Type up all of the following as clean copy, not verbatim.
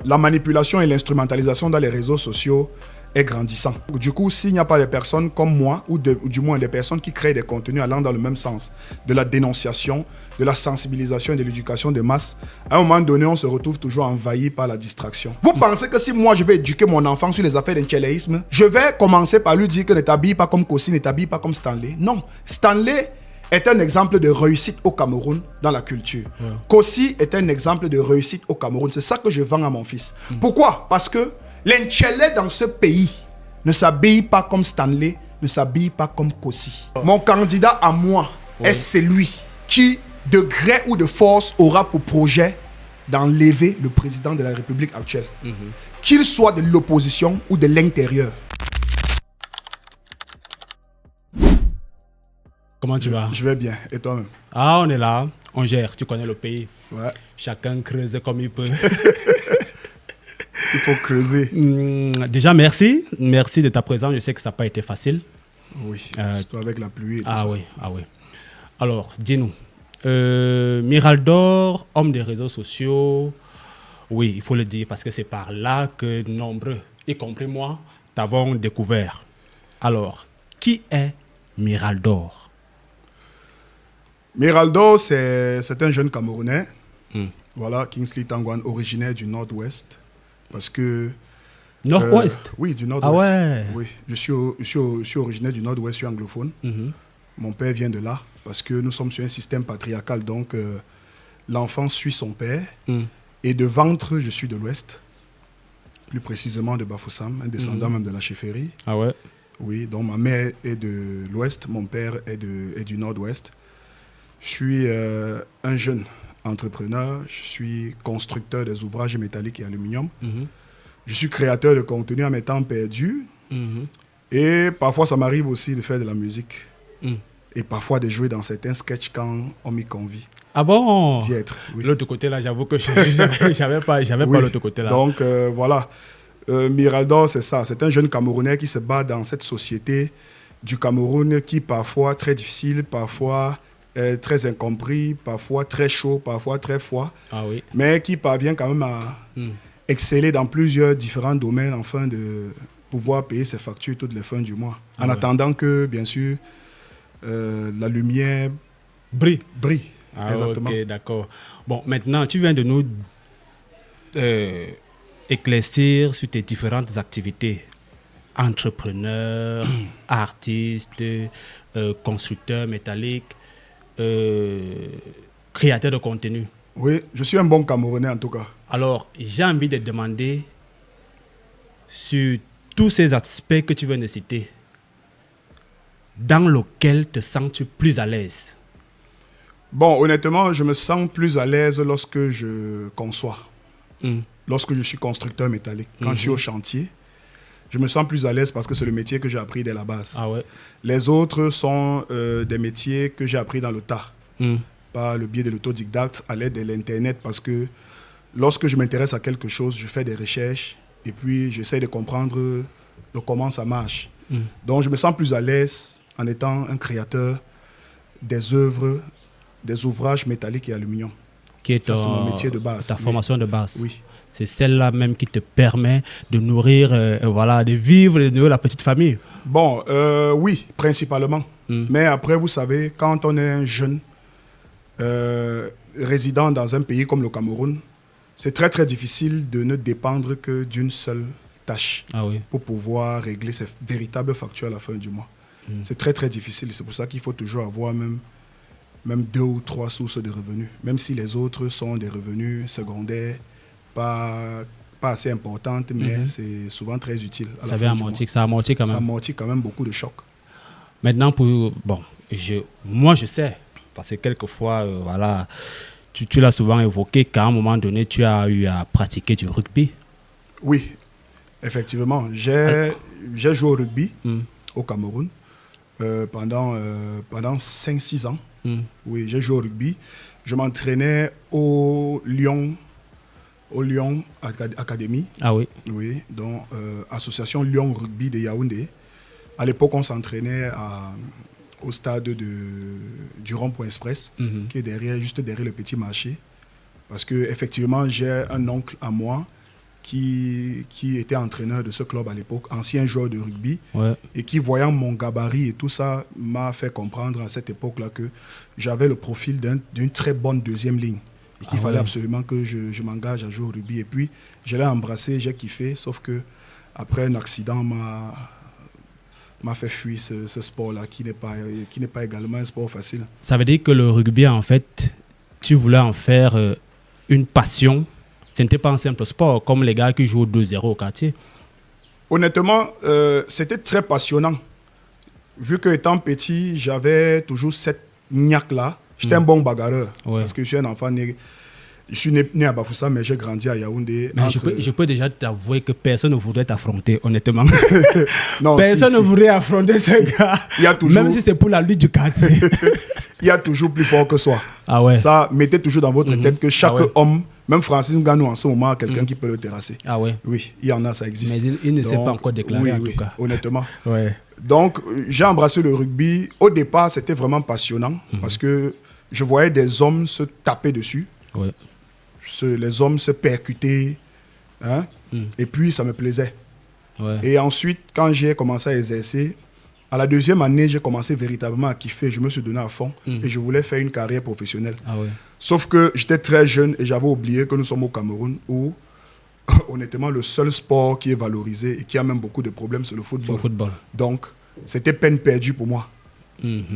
La manipulation et l'instrumentalisation dans les réseaux sociaux est grandissant. Du coup, s'il n'y a pas des personnes comme moi, ou du moins des personnes qui créent des contenus allant dans le même sens, de la dénonciation, de la sensibilisation et de l'éducation de masse, à un moment donné, on se retrouve toujours envahi par la distraction. Vous pensez que si moi, je vais éduquer mon enfant sur les affaires d'intchéléisme, je vais commencer par lui dire que ne t'habille pas comme Kossi, ne t'habille pas comme Stanley? Non. Stanley est un exemple de réussite au Cameroun dans la culture. Ouais. Kossi est un exemple de réussite au Cameroun. C'est ça que je vends à mon fils. Pourquoi? Parce que l'Intchélé dans ce pays ne s'habille pas comme Stanley, ne s'habille pas comme Kossi. Mon candidat à moi est celui qui, de gré ou de force, aura pour projet d'enlever le président de la République actuelle. Qu'il soit de l'opposition ou de l'intérieur. Comment tu vas? Je vais bien. Et toi-même? Ah, on est là. On gère. Tu connais le pays. Ouais. Chacun creuse comme il peut. Il faut creuser. Déjà, merci. Merci de ta présence. Je sais que ça n'a pas été facile. Oui, surtout avec la pluie et tout ah ça. Oui, ah oui. Alors, dis-nous. Miraldor, homme des réseaux sociaux. Oui, il faut le dire parce que c'est par là que nombreux, y compris moi, t'avons découvert. Alors, qui est Miraldor? Miraldor, c'est un jeune Camerounais. Voilà, Kingsley Tangwan, originaire du Nord-Ouest. Parce que... Nord-Ouest? Oui, du Nord-Ouest. Ah ouais. Oui, je suis originaire du Nord-Ouest, je suis anglophone. Mon père vient de là, parce que nous sommes sur un système patriarcal, donc l'enfant suit son père. Et de ventre, je suis de l'Ouest, plus précisément de Bafoussam, un descendant même de la chefferie. Ah ouais. Oui, donc ma mère est de l'Ouest, mon père est du Nord-Ouest. Je suis un jeune entrepreneur, je suis constructeur des ouvrages métalliques et aluminium. Je suis créateur de contenu à mes temps perdus. Et parfois, ça m'arrive aussi de faire de la musique. Et parfois de jouer dans certains sketchs quand on m'y convie. Ah bon? D'y être, oui. L'autre côté là, j'avoue que j'avais pas l'autre côté là. Donc voilà, Miraldor, c'est ça. C'est un jeune Camerounais qui se bat dans cette société du Cameroun qui parfois très difficile, parfois très incompris, parfois très chaud, parfois très froid. Ah oui. Mais qui parvient quand même à exceller dans plusieurs différents domaines afin de pouvoir payer ses factures toutes les fins du mois. En attendant que, bien sûr, la lumière brille. Ah, exactement. ok, d'accord. Bon, maintenant, tu viens de nous éclaircir sur tes différentes activités. Entrepreneur, artiste, constructeur métallique, créateur de contenu. Oui, je suis un bon Camerounais en tout cas. Alors, j'ai envie de demander sur tous ces aspects que tu viens de citer, dans lequel te sens-tu plus à l'aise? Bon, honnêtement, je me sens plus à l'aise lorsque je conçois. Lorsque je suis constructeur métallique. Quand je suis au chantier, je me sens plus à l'aise parce que c'est le métier que j'ai appris dès la base. Ah ouais. Les autres sont des métiers que j'ai appris dans le tas, par le biais de l'autodidacte, à l'aide de l'Internet, parce que lorsque je m'intéresse à quelque chose, je fais des recherches et puis j'essaie de comprendre comment ça marche. Donc je me sens plus à l'aise en étant un créateur des œuvres, des ouvrages métalliques et aluminium. Qui est c'est mon métier de base. Ta formation de base. Oui. C'est celle-là même qui te permet de nourrir, de vivre et de nourrir la petite famille. Bon, oui, principalement. Mais après, vous savez, quand on est un jeune résident dans un pays comme le Cameroun, c'est très très difficile de ne dépendre que d'une seule tâche pour pouvoir régler ses véritables factures à la fin du mois. C'est très très difficile. C'est pour ça qu'il faut toujours avoir même 2 ou 3 sources de revenus. Même si les autres sont des revenus secondaires, pas assez importantes, mais c'est souvent très utile. Ça amortit quand même. Ça amortit quand même beaucoup de chocs. Maintenant, moi je sais, parce que quelquefois, tu l'as souvent évoqué, qu'à un moment donné, tu as eu à pratiquer du rugby. Oui, effectivement. J'ai joué au rugby au Cameroun pendant 5-6 ans. Oui, j'ai joué au rugby. Je m'entraînais au Lyon Academy. Ah oui. Oui, donc Association Lyon Rugby de Yaoundé. À l'époque, on s'entraînait au stade du Rond-Point Express, qui est juste derrière le petit marché. Parce qu'effectivement, j'ai un oncle à moi qui était entraîneur de ce club à l'époque, ancien joueur de rugby, Ouais. et qui, voyant mon gabarit et tout ça, m'a fait comprendre à cette époque-là que j'avais le profil d'une très bonne deuxième ligne. Et qu'il fallait absolument que je m'engage à jouer au rugby. Et puis, je l'ai embrassé, j'ai kiffé, sauf que après un accident m'a fait fuir ce sport-là, qui n'est pas également un sport facile. Ça veut dire que le rugby, en fait, tu voulais en faire une passion. Ce n'était pas un simple sport, comme les gars qui jouent 2-0 au quartier. Honnêtement, c'était très passionnant. Vu que étant petit, j'avais toujours cette niaque-là. J'étais un bon bagarreur. Ouais. Parce que je suis un enfant né. Je suis né à Bafoussa, mais j'ai grandi à Yaoundé. Mais je peux déjà t'avouer que personne ne voudrait t'affronter, honnêtement. Non, Personne ne voudrait affronter ce gars. Il y a toujours... Même si c'est pour la lutte du quartier. Il y a toujours plus fort que soi. Ah ouais. Ça, mettez toujours dans votre tête que chaque ouais. homme, même Francis Ngannou en ce moment, a quelqu'un qui peut le terrasser. Ah ouais. Oui, il y en a, ça existe. Mais il ne s'est Donc, pas encore déclaré, oui, en tout cas. honnêtement. Ouais. Donc, j'ai embrassé le rugby. Au départ, c'était vraiment passionnant parce que je voyais des hommes se taper dessus. Ouais. Les hommes se percuter. Hein? Et puis, ça me plaisait. Ouais. Et ensuite, quand j'ai commencé à exercer, à la deuxième année, j'ai commencé véritablement à kiffer. Je me suis donné à fond et je voulais faire une carrière professionnelle. Ah ouais. Sauf que j'étais très jeune et j'avais oublié que nous sommes au Cameroun où, honnêtement, le seul sport qui est valorisé et qui a même beaucoup de problèmes, c'est le football. Au football. Donc, c'était peine perdue pour moi.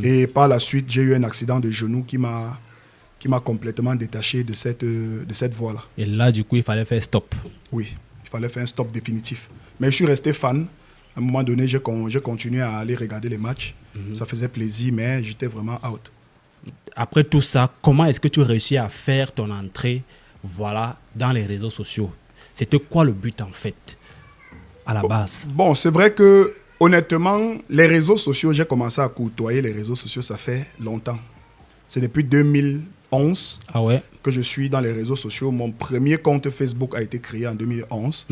Et par la suite, j'ai eu un accident de genou qui m'a complètement détaché de cette voie-là. Et là, du coup, il fallait faire stop. Oui, il fallait faire un stop définitif. Mais je suis resté fan. À un moment donné, j'ai continué à aller regarder les matchs. Ça faisait plaisir, mais j'étais vraiment out. Après tout ça, comment est-ce que tu réussis à faire ton entrée, voilà, dans les réseaux sociaux? C'était quoi le but, en fait, à la base? Bon, c'est vrai que, honnêtement, les réseaux sociaux, j'ai commencé à côtoyer les réseaux sociaux, ça fait longtemps. C'est depuis 2011 que je suis dans les réseaux sociaux. Mon premier compte Facebook a été créé en 2011.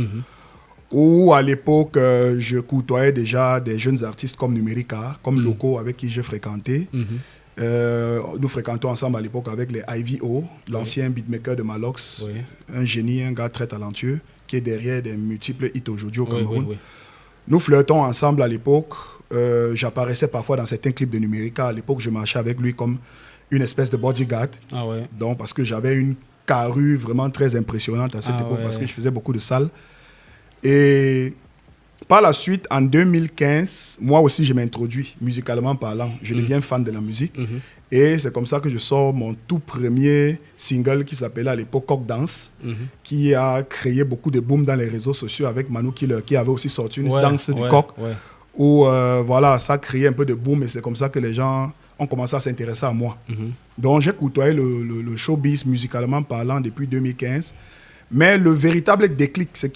Où, à l'époque, je côtoyais déjà des jeunes artistes comme Numérica, comme Loco, avec qui j'ai fréquenté. Nous fréquentons ensemble à l'époque avec les IVO, l'ancien beatmaker de Malox, un génie, un gars très talentueux, qui est derrière des multiples hits aujourd'hui au Cameroun. Nous flirtons ensemble à l'époque. J'apparaissais parfois dans certains clips de Numérica. À l'époque, je marchais avec lui comme une espèce de bodyguard. Donc, parce que j'avais une carrure vraiment très impressionnante à cette époque, parce que je faisais beaucoup de salles. Et par la suite, en 2015, moi aussi, je m'introduis musicalement parlant. Je deviens fan de la musique. Et c'est comme ça que je sors mon tout premier single qui s'appelait à l'époque Coq Dance, qui a créé beaucoup de boom dans les réseaux sociaux avec Manu Killer, qui avait aussi sorti une danse du coq, où voilà, ça a créé un peu de boom et c'est comme ça que les gens ont commencé à s'intéresser à moi. Donc j'ai côtoyé le showbiz musicalement parlant depuis 2015. Mais le véritable déclic, ce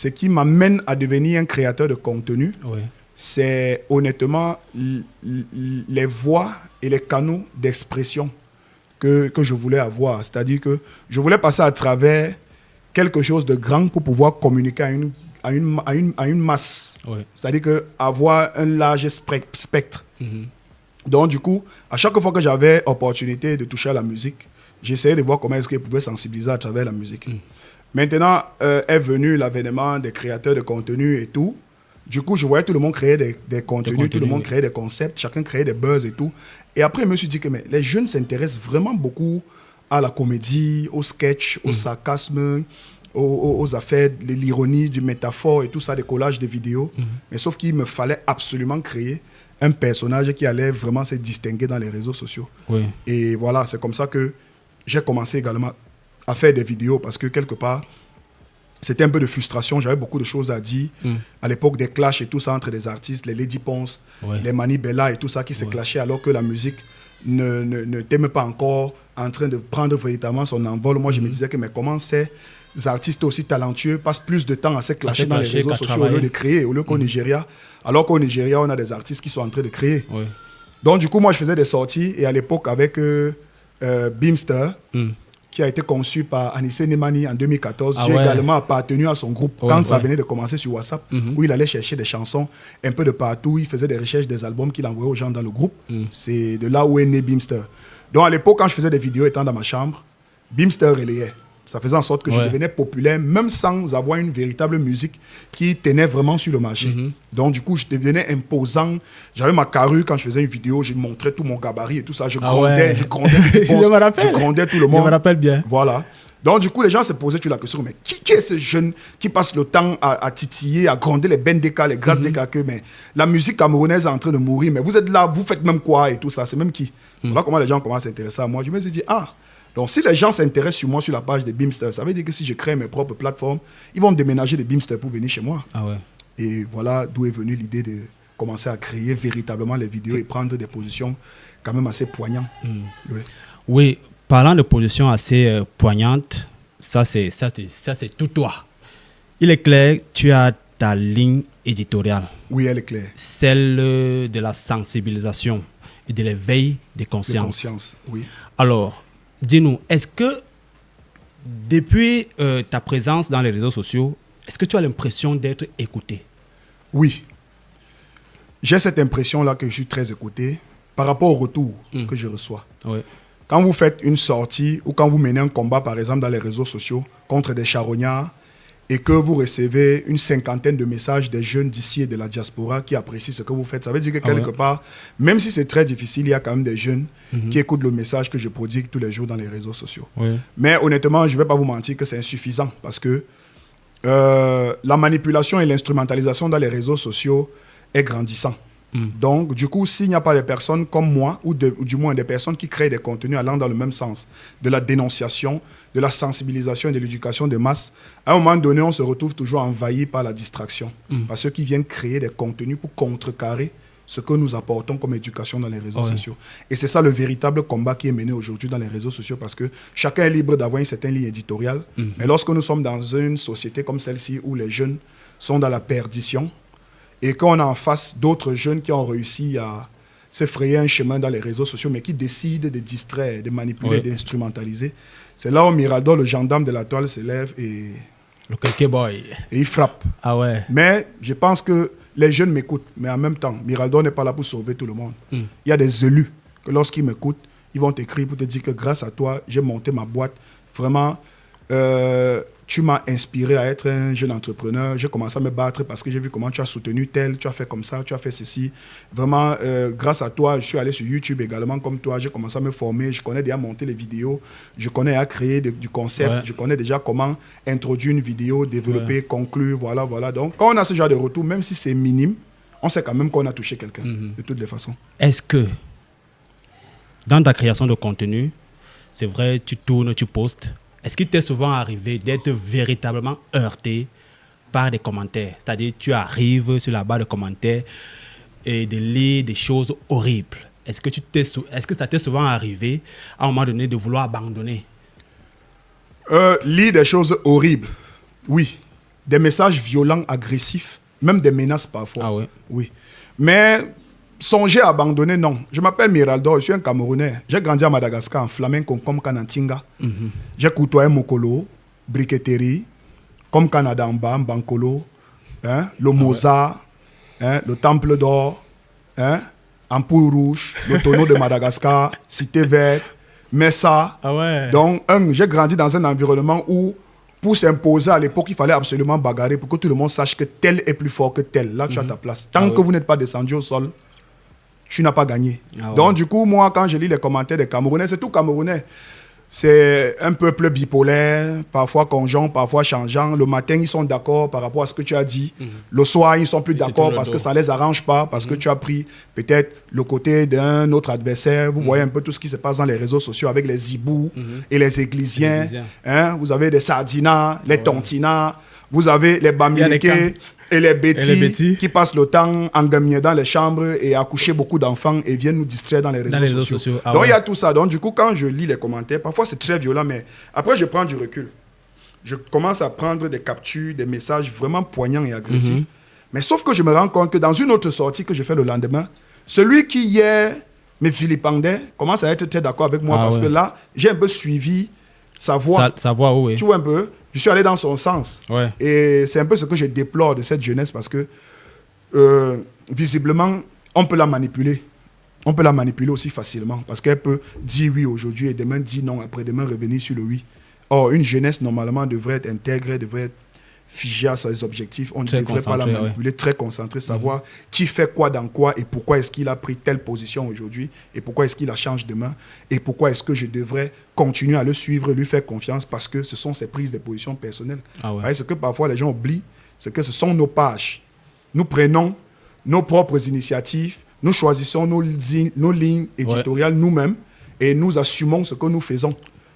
qui m'amène à devenir un créateur de contenu, c'est honnêtement les voix et les canaux d'expression que je voulais avoir. C'est-à-dire que je voulais passer à travers quelque chose de grand pour pouvoir communiquer à une masse. C'est-à-dire que avoir un large spectre. Donc du coup, à chaque fois que j'avais opportunité de toucher à la musique, j'essayais de voir comment est-ce qu'ils pouvaient sensibiliser à travers la musique. Maintenant est venu l'avènement des créateurs de contenu et tout. Du coup, je voyais tout le monde créer des contenus, tout le monde créer des concepts, chacun créait des buzz et tout. Et après, je me suis dit que les jeunes s'intéressent vraiment beaucoup à la comédie, au sketch, au sarcasme, aux affaires, l'ironie, du métaphore et tout ça, des collages de vidéos. Mais sauf qu'il me fallait absolument créer un personnage qui allait vraiment se distinguer dans les réseaux sociaux. Et voilà, c'est comme ça que j'ai commencé également à faire des vidéos parce que quelque part, c'était un peu de frustration. J'avais beaucoup de choses à dire. À l'époque des clashs et tout ça entre des artistes, les Lady Ponce, les Mani Bella et tout ça qui se clashaient alors que la musique ne t'aime pas encore en train de prendre véritablement son envol. Moi, je me disais que mais comment ces artistes aussi talentueux passent plus de temps à se clasher dans les réseaux sociaux au lieu de créer, au lieu qu'au Nigeria. Alors qu'au Nigeria, on a des artistes qui sont en train de créer. Donc, du coup, moi, je faisais des sorties et à l'époque, avec Beamster, qui a été conçu par Anissé Nemani en 2014. J'ai également appartenu à son groupe quand ça venait de commencer sur WhatsApp, où il allait chercher des chansons un peu de partout. Il faisait des recherches des albums qu'il envoyait aux gens dans le groupe. C'est de là où est né Beamster. Donc à l'époque, quand je faisais des vidéos étant dans ma chambre, Beamster relayait. Ça faisait en sorte que je devenais populaire, même sans avoir une véritable musique qui tenait vraiment sur le marché. Donc, du coup, je devenais imposant. J'avais ma carrure quand je faisais une vidéo, je montrais tout mon gabarit et tout ça. Je grondais les petits boss, je grondais tout le monde. Je me rappelle bien. Voilà. Donc, du coup, les gens se posaient sur la question, mais qui est ce jeune qui passe le temps à titiller, à gronder les bendeka, les grâces des que mais la musique camerounaise est en train de mourir, mais vous êtes là, vous faites même quoi et tout ça, c'est même qui? Voilà comment les gens commencent à s'intéresser à moi. Je me suis dit, donc si les gens s'intéressent sur moi sur la page des Beamsters, ça veut dire que si je crée mes propres plateformes, ils vont déménager des Beamsters pour venir chez moi. Et voilà d'où est venue l'idée de commencer à créer véritablement les vidéos et prendre des positions quand même assez poignantes. Oui, parlant de positions assez poignantes, ça c'est tout toi. Il est clair, tu as ta ligne éditoriale. Oui, elle est claire. Celle de la sensibilisation et de l'éveil des consciences. De conscience, oui. Alors, dis-nous, est-ce que depuis ta présence dans les réseaux sociaux, est-ce que tu as l'impression d'être écouté? Oui. J'ai cette impression-là que je suis très écouté par rapport au retour que je reçois. Oui. Quand vous faites une sortie ou quand vous menez un combat, par exemple, dans les réseaux sociaux contre des charognards et que vous recevez une cinquantaine de messages des jeunes d'ici et de la diaspora qui apprécient ce que vous faites, ça veut dire que quelque part, même si c'est très difficile, il y a quand même des jeunes qui écoutent le message que je prodigue tous les jours dans les réseaux sociaux. Mais honnêtement, je ne vais pas vous mentir que c'est insuffisant parce que la manipulation et l'instrumentalisation dans les réseaux sociaux est grandissant. Donc, du coup, s'il n'y a pas des personnes comme moi, ou du moins des personnes qui créent des contenus allant dans le même sens, de la dénonciation, de la sensibilisation et de l'éducation de masse, à un moment donné, on se retrouve toujours envahi par la distraction. Par ceux qui viennent créer des contenus pour contrecarrer ce que nous apportons comme éducation dans les réseaux sociaux. Et c'est ça le véritable combat qui est mené aujourd'hui dans les réseaux sociaux, parce que chacun est libre d'avoir une certaine ligne éditoriale. Mais lorsque nous sommes dans une société comme celle-ci, où les jeunes sont dans la perdition, et qu'on a en face d'autres jeunes qui ont réussi à se frayer un chemin dans les réseaux sociaux, mais qui décident de distraire, de manipuler, d'instrumentaliser, c'est là où Miraldo, le gendarme de la toile, se lève et il frappe. Mais je pense que les jeunes m'écoutent, mais en même temps, Miraldo n'est pas là pour sauver tout le monde. Il y a des élus que lorsqu'ils m'écoutent, ils vont t'écrire pour te dire que grâce à toi, j'ai monté ma boîte. Vraiment, tu m'as inspiré à être un jeune entrepreneur. J'ai commencé à me battre parce que j'ai vu comment tu as soutenu tel, tu as fait comme ça, tu as fait ceci. Vraiment, grâce à toi, je suis allé sur YouTube également comme toi. J'ai commencé à me former. Je connais déjà à monter les vidéos. Je connais à créer du concept. Je connais déjà comment introduire une vidéo, développer, conclure. Voilà, voilà. Donc, quand on a ce genre de retour, même si c'est minime, on sait quand même qu'on a touché quelqu'un, de toutes les façons. Est-ce que, dans ta création de contenu, c'est vrai, tu tournes, tu postes, est-ce qu'il t'est souvent arrivé d'être véritablement heurté par des commentaires? C'est-à-dire, tu arrives sur la barre de commentaires et de lire des choses horribles. Est-ce que ça t'est souvent arrivé, à un moment donné, de vouloir abandonner? Lire des choses horribles, oui. Des messages violents, agressifs, même des menaces parfois. Oui. Mais songer à abandonner, non. Je m'appelle Miraldo, je suis un Camerounais. J'ai grandi à Madagascar, en flamenco, comme Kanantinga. J'ai côtoyé Mokolo, briqueterie, comme Kanadamba, Bankolo, le Mozart, le Temple d'Or, Ampoule Rouge, le Tonneau de Madagascar, Cité Verte, Messa. Donc, j'ai grandi dans un environnement où, pour s'imposer à l'époque, il fallait absolument bagarrer pour que tout le monde sache que tel est plus fort que tel. Là, tu as ta place. Tant que vous n'êtes pas descendu au sol, tu n'as pas gagné. Donc, du coup, moi, quand je lis les commentaires des Camerounais, c'est tout Camerounais. C'est un peuple bipolaire, parfois conjoint, parfois changeant. Le matin, ils sont d'accord par rapport à ce que tu as dit. Le soir, ils ne sont plus d'accord parce que ça ne les arrange pas, parce que tu as pris peut-être le côté d'un autre adversaire. Vous voyez un peu tout ce qui se passe dans les réseaux sociaux avec les zibous et les églisiens. Vous avez des sardinas, les tontinas, vous avez les bamilekés et les bêtis qui passent le temps engamiés dans les chambres et à coucher beaucoup d'enfants et viennent nous distraire dans les réseaux sociaux. Donc il y a tout ça. Donc du coup, quand je lis les commentaires, parfois c'est très violent, mais après je prends du recul. Je commence à prendre des captures, des messages vraiment poignants et agressifs. Mais sauf que je me rends compte que dans une autre sortie que je fais le lendemain, celui qui hier me vilipendait commence à être très d'accord avec moi parce que là, j'ai un peu suivi sa voix. Sa voix, oui. Tu vois un peu? Je suis allé dans son sens. Et c'est un peu ce que je déplore de cette jeunesse parce que, visiblement, on peut la manipuler. On peut la manipuler aussi facilement parce qu'elle peut dire oui aujourd'hui et demain dire non, après-demain revenir sur le oui. Or, une jeunesse, normalement, devrait être intégrée, devrait être figée à ses objectifs. On ne Très devrait pas la concentrée, manipuler, très concentrée, savoir qui fait quoi dans quoi et pourquoi est-ce qu'il a pris telle position aujourd'hui et pourquoi est-ce qu'il la change demain et pourquoi est-ce que je devrais continuer à le suivre, lui faire confiance parce que ce sont ses prises de position personnelles. Ah ouais. Vous voyez, ce que parfois les gens oublient, c'est que ce sont nos pages. Nous prenons nos propres initiatives, nous choisissons nos lignes éditoriales nous-mêmes et nous assumons ce que nous faisons.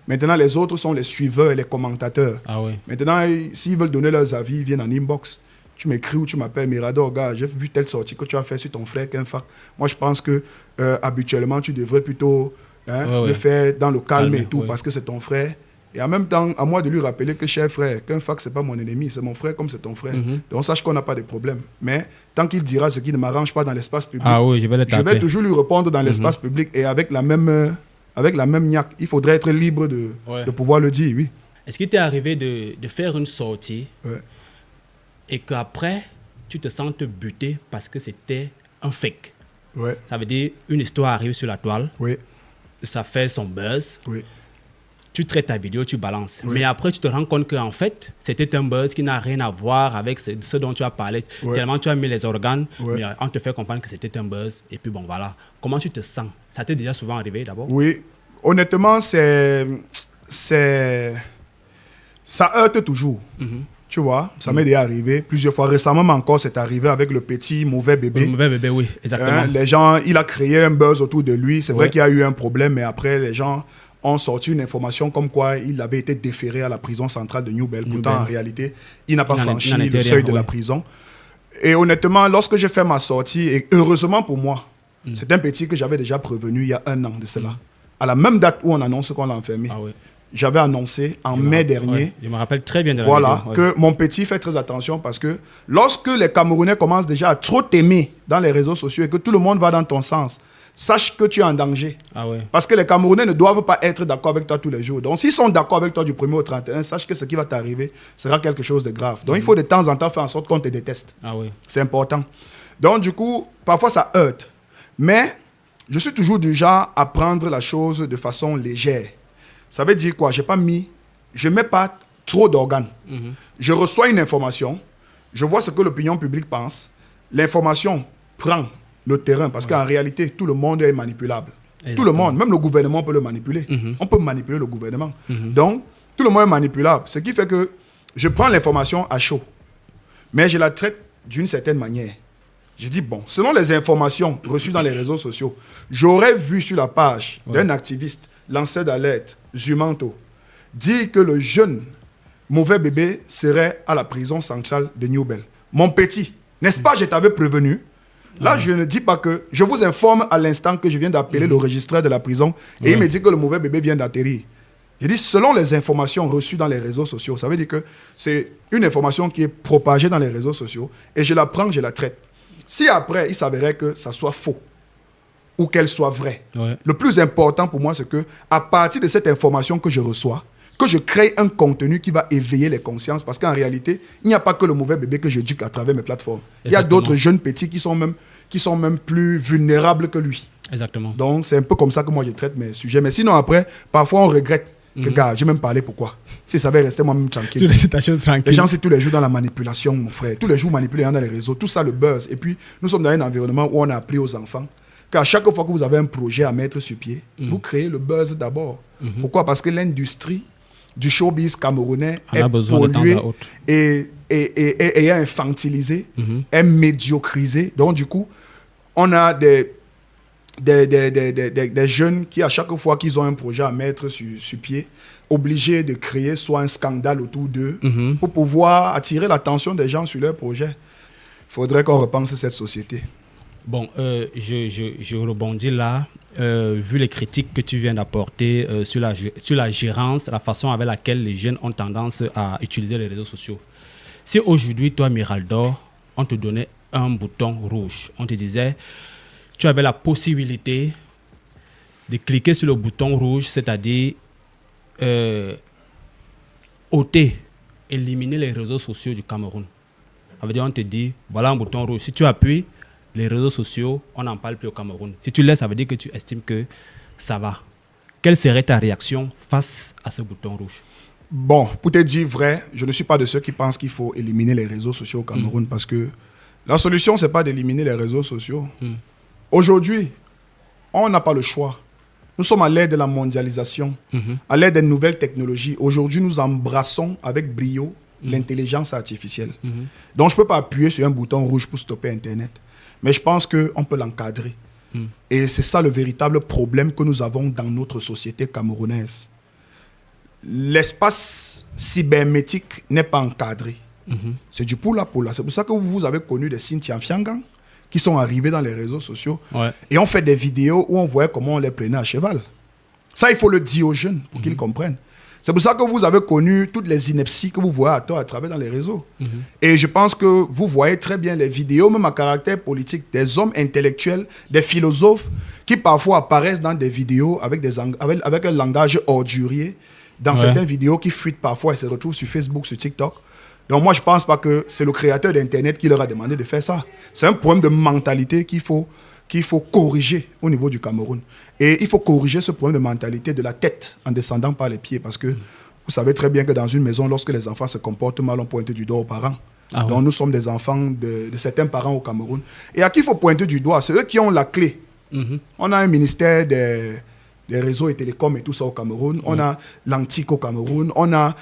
Maintenant, les autres sont les suiveurs et les commentateurs. Ah ouais. Maintenant, s'ils veulent donner leurs avis, ils viennent en inbox. Tu m'écris ou tu m'appelles, Mirador, gars, j'ai vu telle sortie que tu as fait sur ton frère Kenfac. Moi, je pense que habituellement, tu devrais plutôt le faire dans le calme et tout, parce que c'est ton frère. Et en même temps, à moi de lui rappeler que, cher frère, Kenfac, ce n'est pas mon ennemi, c'est mon frère comme c'est ton frère. Donc, sache qu'on n'a pas de problème. Mais tant qu'il dira ce qui ne m'arrange pas dans l'espace public, je vais toujours lui répondre dans l'espace public et avec la même niaque. Il faudrait être libre de pouvoir le dire, oui. Est-ce qu'il t'est arrivé de faire une sortie et qu'après, tu te sentes buté parce que c'était un fake? Ça veut dire une histoire arrive sur la toile, ça fait son buzz, tu traites ta vidéo, tu balances. Mais après, tu te rends compte qu'en fait, c'était un buzz qui n'a rien à voir avec ce dont tu as parlé. Tellement tu as mis les organes, mais on te fait comprendre que c'était un buzz. Et puis bon, voilà. Comment tu te sens? Ça t'est déjà souvent arrivé d'abord? Oui. Honnêtement, ça heurte toujours. Tu vois, ça m'est déjà arrivé plusieurs fois. Récemment encore, c'est arrivé avec le petit mauvais bébé. Le mauvais bébé, oui, exactement. Les gens, il a créé un buzz autour de lui. C'est vrai qu'il y a eu un problème, mais après, les gens ont sorti une information comme quoi il avait été déféré à la prison centrale de New Bell. Pourtant, en réalité, il n'a pas franchi le seuil de la prison. Et honnêtement, lorsque j'ai fait ma sortie, et heureusement pour moi, c'est un petit que j'avais déjà prévenu il y a 1 an de cela. À la même date où on annonce qu'on l'a enfermé. J'avais annoncé en mai dernier. Je me rappelle très bien de la vidéo, que mon petit fait très attention parce que lorsque les Camerounais commencent déjà à trop t'aimer dans les réseaux sociaux et que tout le monde va dans ton sens, sache que tu es en danger. Parce que les Camerounais ne doivent pas être d'accord avec toi tous les jours. Donc, s'ils sont d'accord avec toi du 1er au 31, sache que ce qui va t'arriver sera quelque chose de grave. Donc, il faut de temps en temps faire en sorte qu'on te déteste. C'est important. Donc, du coup, parfois, ça heurte. Mais je suis toujours du genre à prendre la chose de façon légère. Ça veut dire quoi? Je ne mets pas trop d'organes. Je reçois une information, je vois ce que l'opinion publique pense. L'information prend le terrain parce qu'en réalité, tout le monde est manipulable. Tout le monde, même le gouvernement peut le manipuler. On peut manipuler le gouvernement. Donc, tout le monde est manipulable. Ce qui fait que je prends l'information à chaud, mais je la traite d'une certaine manière. Je dis, bon, selon les informations reçues dans les réseaux sociaux, j'aurais vu sur la page d'un activiste, lanceur d'alerte, Zumanto, dire que le jeune mauvais bébé serait à la prison centrale de New Bell. Mon petit, n'est-ce pas, je t'avais prévenu. Là, je ne dis pas que... Je vous informe à l'instant que je viens d'appeler le registraire de la prison et il me dit que le mauvais bébé vient d'atterrir. Je dis, selon les informations reçues dans les réseaux sociaux, ça veut dire que c'est une information qui est propagée dans les réseaux sociaux et je la prends, je la traite. Si après, il s'avérait que ça soit faux ou qu'elle soit vraie, le plus important pour moi, c'est que à partir de cette information que je reçois, que je crée un contenu qui va éveiller les consciences parce qu'en réalité, il n'y a pas que le mauvais bébé que j'éduque à travers mes plateformes. Il y a d'autres jeunes petits qui sont même plus vulnérables que lui. Exactement. Donc, c'est un peu comme ça que moi, je traite mes sujets. Mais sinon, après, parfois, on regrette que, gars, j'ai même parlé pourquoi. Si ça avait resté moi-même tranquille. Tu laisses ta chose tranquille. Les gens, c'est tous les jours dans la manipulation, mon frère. Tous les jours manipulés dans les réseaux. Tout ça, le buzz. Et puis, nous sommes dans un environnement où on a appris aux enfants qu'à chaque fois que vous avez un projet à mettre sur pied, vous créez le buzz d'abord. Pourquoi? Parce que l'industrie du showbiz camerounais est polluée et infantilisée, est médiocrisée. Donc, du coup, on a des jeunes qui, à chaque fois qu'ils ont un projet à mettre sur pied, obligés de créer soit un scandale autour d'eux pour pouvoir attirer l'attention des gens sur leur projet. Il faudrait qu'on repense cette société. Bon, je rebondis là. Vu les critiques que tu viens d'apporter sur la gérance, la façon avec laquelle les jeunes ont tendance à utiliser les réseaux sociaux. Si aujourd'hui, toi, Miraldor, on te donnait un bouton rouge, on te disait, tu avais la possibilité de cliquer sur le bouton rouge, c'est-à-dire ôter, éliminer les réseaux sociaux du Cameroun. Ça veut dire, on te dit, voilà un bouton rouge. Si tu appuies, les réseaux sociaux, on n'en parle plus au Cameroun. Si tu laisses, ça veut dire que tu estimes que ça va. Quelle serait ta réaction face à ce bouton rouge? Bon, pour te dire vrai, je ne suis pas de ceux qui pensent qu'il faut éliminer les réseaux sociaux au Cameroun parce que la solution, ce n'est pas d'éliminer les réseaux sociaux. Aujourd'hui, on n'a pas le choix. Nous sommes à l'ère de la mondialisation, à l'ère des nouvelles technologies. Aujourd'hui, nous embrassons avec brio l'intelligence artificielle. Donc, je ne peux pas appuyer sur un bouton rouge pour stopper Internet. Mais je pense qu'on peut l'encadrer. Et c'est ça le véritable problème que nous avons dans notre société camerounaise. L'espace cybernétique n'est pas encadré. C'est du poula-poula. C'est pour ça que vous avez connu des Cynthia Fiangang qui sont arrivés dans les réseaux sociaux. Ouais. Et on fait des vidéos où on voyait comment on les prenait à cheval. Ça, il faut le dire aux jeunes pour qu'ils comprennent. C'est pour ça que vous avez connu toutes les inepties que vous voyez à tort à travers dans les réseaux. Et je pense que vous voyez très bien les vidéos, même à caractère politique, des hommes intellectuels, des philosophes qui parfois apparaissent dans des vidéos avec un langage ordurier, dans certaines vidéos qui fuitent parfois et se retrouvent sur Facebook, sur TikTok. Donc moi, je ne pense pas que c'est le créateur d'Internet qui leur a demandé de faire ça. C'est un problème de mentalité qu'il faut corriger au niveau du Cameroun. Et il faut corriger ce problème de mentalité de la tête en descendant par les pieds. Parce que vous savez très bien que dans une maison, lorsque les enfants se comportent mal, on pointe du doigt aux parents. Donc nous sommes des enfants de certains parents au Cameroun. Et à qui il faut pointer du doigt? C'est eux qui ont la clé. On a un ministère des réseaux et télécoms et tout ça au Cameroun. On a l'Antique au Cameroun. On a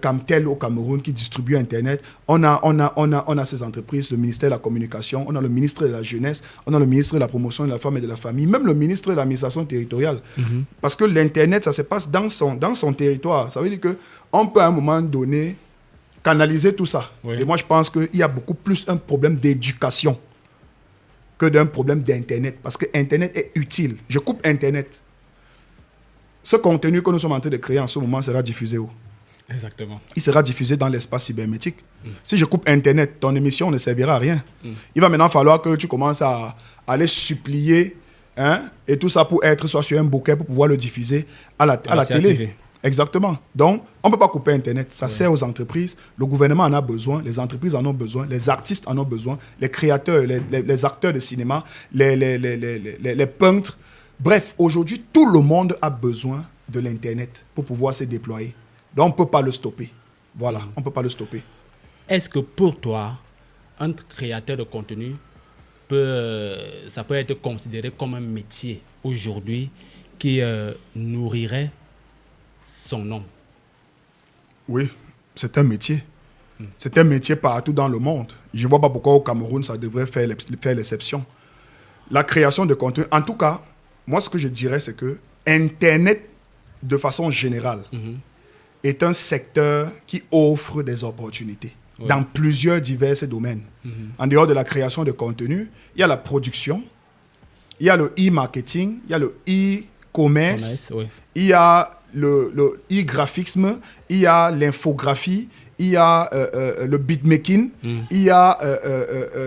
Camtel au Cameroun qui distribue Internet. On a ces entreprises, le ministère de la Communication. On a le ministre de la Jeunesse. On a le ministre de la Promotion de la Femme et de la Famille. Même le ministre de l'Administration territoriale. Parce que l'Internet, ça se passe dans son territoire. Ça veut dire qu'on peut à un moment donné canaliser tout ça. Et moi, je pense qu'il y a beaucoup plus un problème d'éducation que d'un problème d'Internet. Parce que Internet est utile. Je coupe Internet. Ce contenu que nous sommes en train de créer en ce moment sera diffusé où? Exactement. Il sera diffusé dans l'espace cybernétique. Si je coupe Internet, ton émission ne servira à rien. Il va maintenant falloir que tu commences à aller supplier et tout ça pour être soit sur un bouquet pour pouvoir le diffuser à la télé. Exactement. Donc, on ne peut pas couper Internet. Ça sert aux entreprises. Le gouvernement en a besoin. Les entreprises en ont besoin. Les artistes en ont besoin. Les créateurs, les acteurs de cinéma, les peintres. Bref, aujourd'hui, tout le monde a besoin de l'Internet pour pouvoir se déployer. Donc, on ne peut pas le stopper. Voilà, on ne peut pas le stopper. Est-ce que pour toi, un créateur de contenu, ça peut être considéré comme un métier aujourd'hui qui nourrirait son nom? Oui, c'est un métier. C'est un métier partout dans le monde. Je ne vois pas pourquoi au Cameroun, ça devrait faire l'exception. La création de contenu, en tout cas, moi, ce que je dirais, c'est que Internet, de façon générale, est un secteur qui offre des opportunités dans plusieurs divers domaines. En dehors de la création de contenu, il y a la production, il y a le e-marketing, il y a le e-commerce, il y a le e-graphisme, il y a l'infographie, il y a le beatmaking, il y a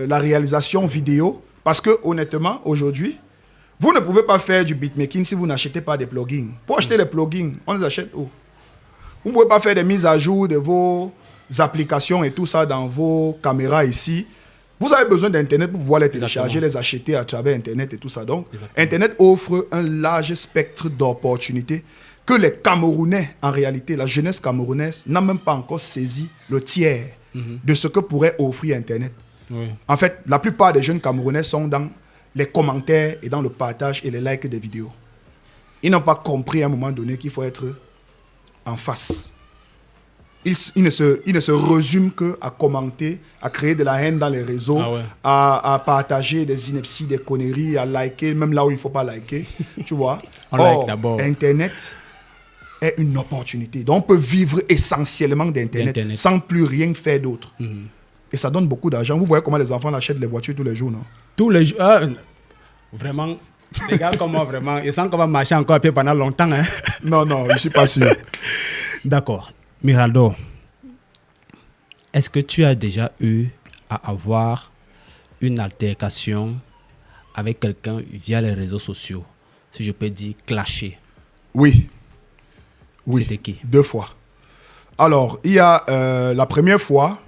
la réalisation vidéo. Parce que, honnêtement, aujourd'hui, vous ne pouvez pas faire du beatmaking si vous n'achetez pas des plugins. Pour acheter les plugins, on les achète où? Vous ne pouvez pas faire des mises à jour de vos applications et tout ça dans vos caméras ici. Vous avez besoin d'Internet pour pouvoir les télécharger, les acheter à travers Internet et tout ça. Donc, Internet offre un large spectre d'opportunités que les Camerounais, en réalité, la jeunesse camerounaise, n'a même pas encore saisi le tiers de ce que pourrait offrir Internet. En fait, la plupart des jeunes Camerounais sont dans les commentaires et dans le partage et les likes des vidéos. Ils n'ont pas compris à un moment donné qu'il faut être en face. Ils ne se résument qu'à commenter, à créer de la haine dans les réseaux, à partager des inepties, des conneries, à liker, même là où il ne faut pas liker. Tu vois? Internet est une opportunité. Donc, on peut vivre essentiellement d'Internet sans plus rien faire d'autre. Et ça donne beaucoup d'argent. Vous voyez comment les enfants achètent les voitures tous les jours, non? Tous les jours. Vraiment, les gars comme moi, vraiment, ils sentent qu'on va marcher encore à pied pendant longtemps. Hein? Non, je ne suis pas sûr. D'accord. Miraldo, est-ce que tu as déjà eu à avoir une altercation avec quelqu'un via les réseaux sociaux? Si je peux dire clasher. Oui. C'était qui? 2 fois. Alors, il y a la première fois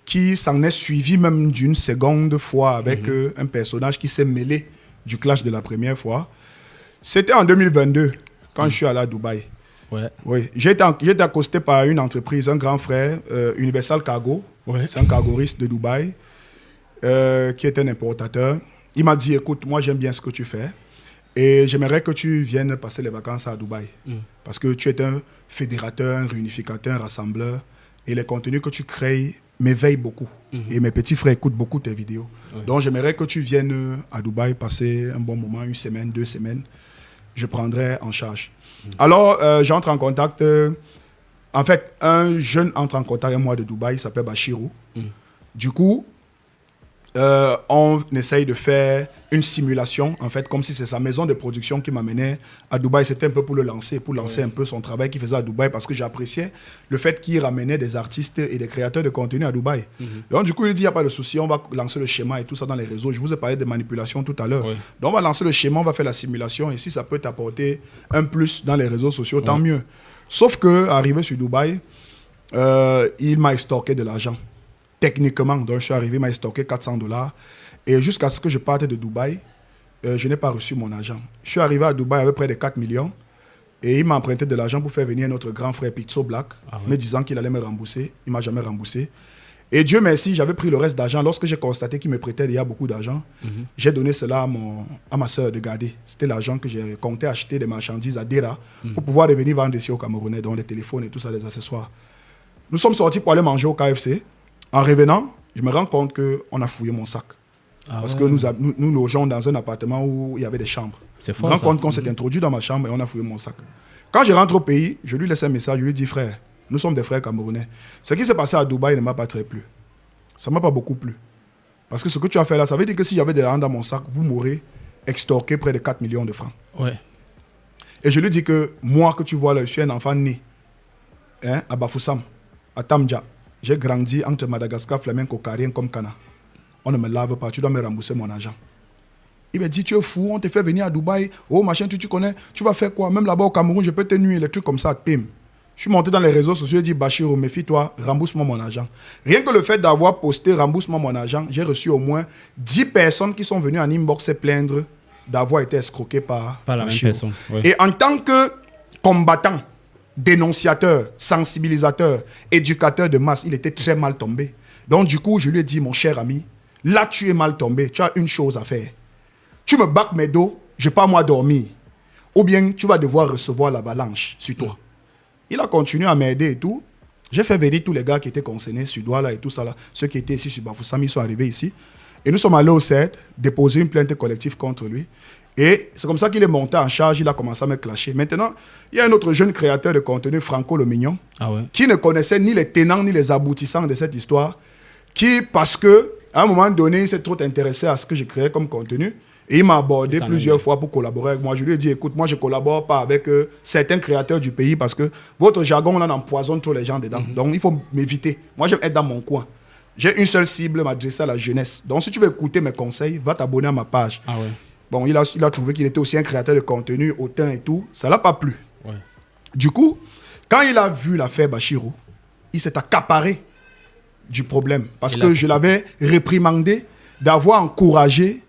qui s'en est suivi même d'une seconde fois avec un personnage qui s'est mêlé du clash de la première fois. C'était en 2022, quand je suis allé à Dubaï. Ouais. Oui, j'ai été accosté par une entreprise, un grand frère, Universal Cargo. Ouais. C'est un cargoriste de Dubaï qui est un importateur. Il m'a dit, écoute, moi j'aime bien ce que tu fais et j'aimerais que tu viennes passer les vacances à Dubaï. Parce que tu es un fédérateur, un réunificateur, un rassembleur et les contenus que tu crées m'éveillent beaucoup. Et mes petits frères écoutent beaucoup tes vidéos. Ouais. Donc j'aimerais que tu viennes à Dubaï passer un bon moment, 1 semaine, 2 semaines. Je prendrai en charge. Alors, j'entre en contact. En fait, un jeune entre en contact avec moi de Dubaï, il s'appelle Bachirou. Du coup, on essaye de faire une simulation, en fait, comme si c'est sa maison de production qui m'amenait à Dubaï. C'était un peu pour le lancer, pour lancer un peu son travail qu'il faisait à Dubaï, parce que j'appréciais le fait qu'il ramenait des artistes et des créateurs de contenu à Dubaï. Donc, du coup, il dit, il n'y a pas de souci, on va lancer le schéma et tout ça dans les réseaux. Je vous ai parlé de manipulation tout à l'heure. Donc, on va lancer le schéma, on va faire la simulation, et si ça peut t'apporter un plus dans les réseaux sociaux, tant mieux. Sauf que, arrivé sur Dubaï, il m'a extorqué de l'argent. Techniquement, donc je suis arrivé, il m'a extorqué $400. Et jusqu'à ce que je parte de Dubaï, je n'ai pas reçu mon argent. Je suis arrivé à Dubaï avec près de 4 millions. Et il m'a emprunté de l'argent pour faire venir notre grand frère Pizzo Black, me disant qu'il allait me rembourser. Il ne m'a jamais remboursé. Et Dieu merci, j'avais pris le reste d'argent. Lorsque j'ai constaté qu'il me prêtait déjà beaucoup d'argent, j'ai donné cela à ma soeur de garder. C'était l'argent que j'ai compté acheter des marchandises à Dera pour pouvoir revenir vendre ici au Camerounais, donc les téléphones et tout ça, les accessoires. Nous sommes sortis pour aller manger au KFC. En revenant, je me rends compte qu'on a fouillé mon sac. Parce que nous logeons dans un appartement où il y avait des chambres. C'est fort, je me rends compte qu'on s'est introduit dans ma chambre et on a fouillé mon sac. Quand je rentre au pays, je lui laisse un message, je lui dis, frère, nous sommes des frères camerounais. Ce qui s'est passé à Dubaï ne m'a pas très plu. Ça ne m'a pas beaucoup plu. Parce que ce que tu as fait là, ça veut dire que s'il y avait des gens dans mon sac, vous m'aurez extorqué près de 4 millions de francs. Ouais. Et je lui dis que moi que tu vois là, je suis un enfant né à Bafoussam, à Tamdja. J'ai grandi entre Madagascar, flamenco, carien comme Kana. On ne me lave pas, tu dois me rembourser mon argent. Il me dit, tu es fou, on te fait venir à Dubaï, oh machin, tu connais, tu vas faire quoi? Même là-bas au Cameroun, je peux te nuire, les trucs comme ça, pim. Je suis monté dans les réseaux sociaux et dit, Bachirou, méfie-toi, rembourse-moi mon argent. Rien que le fait d'avoir posté, rembourse-moi mon argent, j'ai reçu au moins 10 personnes qui sont venues en inbox se plaindre d'avoir été escroquées par la même personne. Oui. Et en tant que combattant, dénonciateur, sensibilisateur, éducateur de masse, il était très mal tombé. Donc du coup, je lui ai dit, mon cher ami, là tu es mal tombé, tu as une chose à faire. Tu me bacs mes dos, je pars moi dormir. Ou bien tu vas devoir recevoir l'avalanche sur toi. Il a continué à m'aider et tout. J'ai fait venir tous les gars qui étaient concernés sur Douala et tout ça là. Ceux qui étaient ici sur Bafoussam, ils sont arrivés ici. Et nous sommes allés au CERT, déposer une plainte collective contre lui. Et c'est comme ça qu'il est monté en charge, il a commencé à me clasher. Maintenant, il y a un autre jeune créateur de contenu, Franco Le Mignon, qui ne connaissait ni les tenants ni les aboutissants de cette histoire, qui, parce que à un moment donné, il s'est trop intéressé à ce que j'ai créé comme contenu, et il m'a abordé plusieurs fois pour collaborer avec moi. Je lui ai dit, écoute, moi je ne collabore pas avec certains créateurs du pays parce que votre jargon, on en empoisonne tous les gens dedans. Donc il faut m'éviter. Moi j'aime être dans mon coin. J'ai une seule cible, m'adresser à la jeunesse. Donc si tu veux écouter mes conseils, va t'abonner à ma page. Bon, il a trouvé qu'il était aussi un créateur de contenu, hautain et tout. Ça ne l'a pas plu. Du coup, quand il a vu l'affaire Bachirou, il s'est accaparé du problème. Parce que je l'avais réprimandé d'avoir encouragé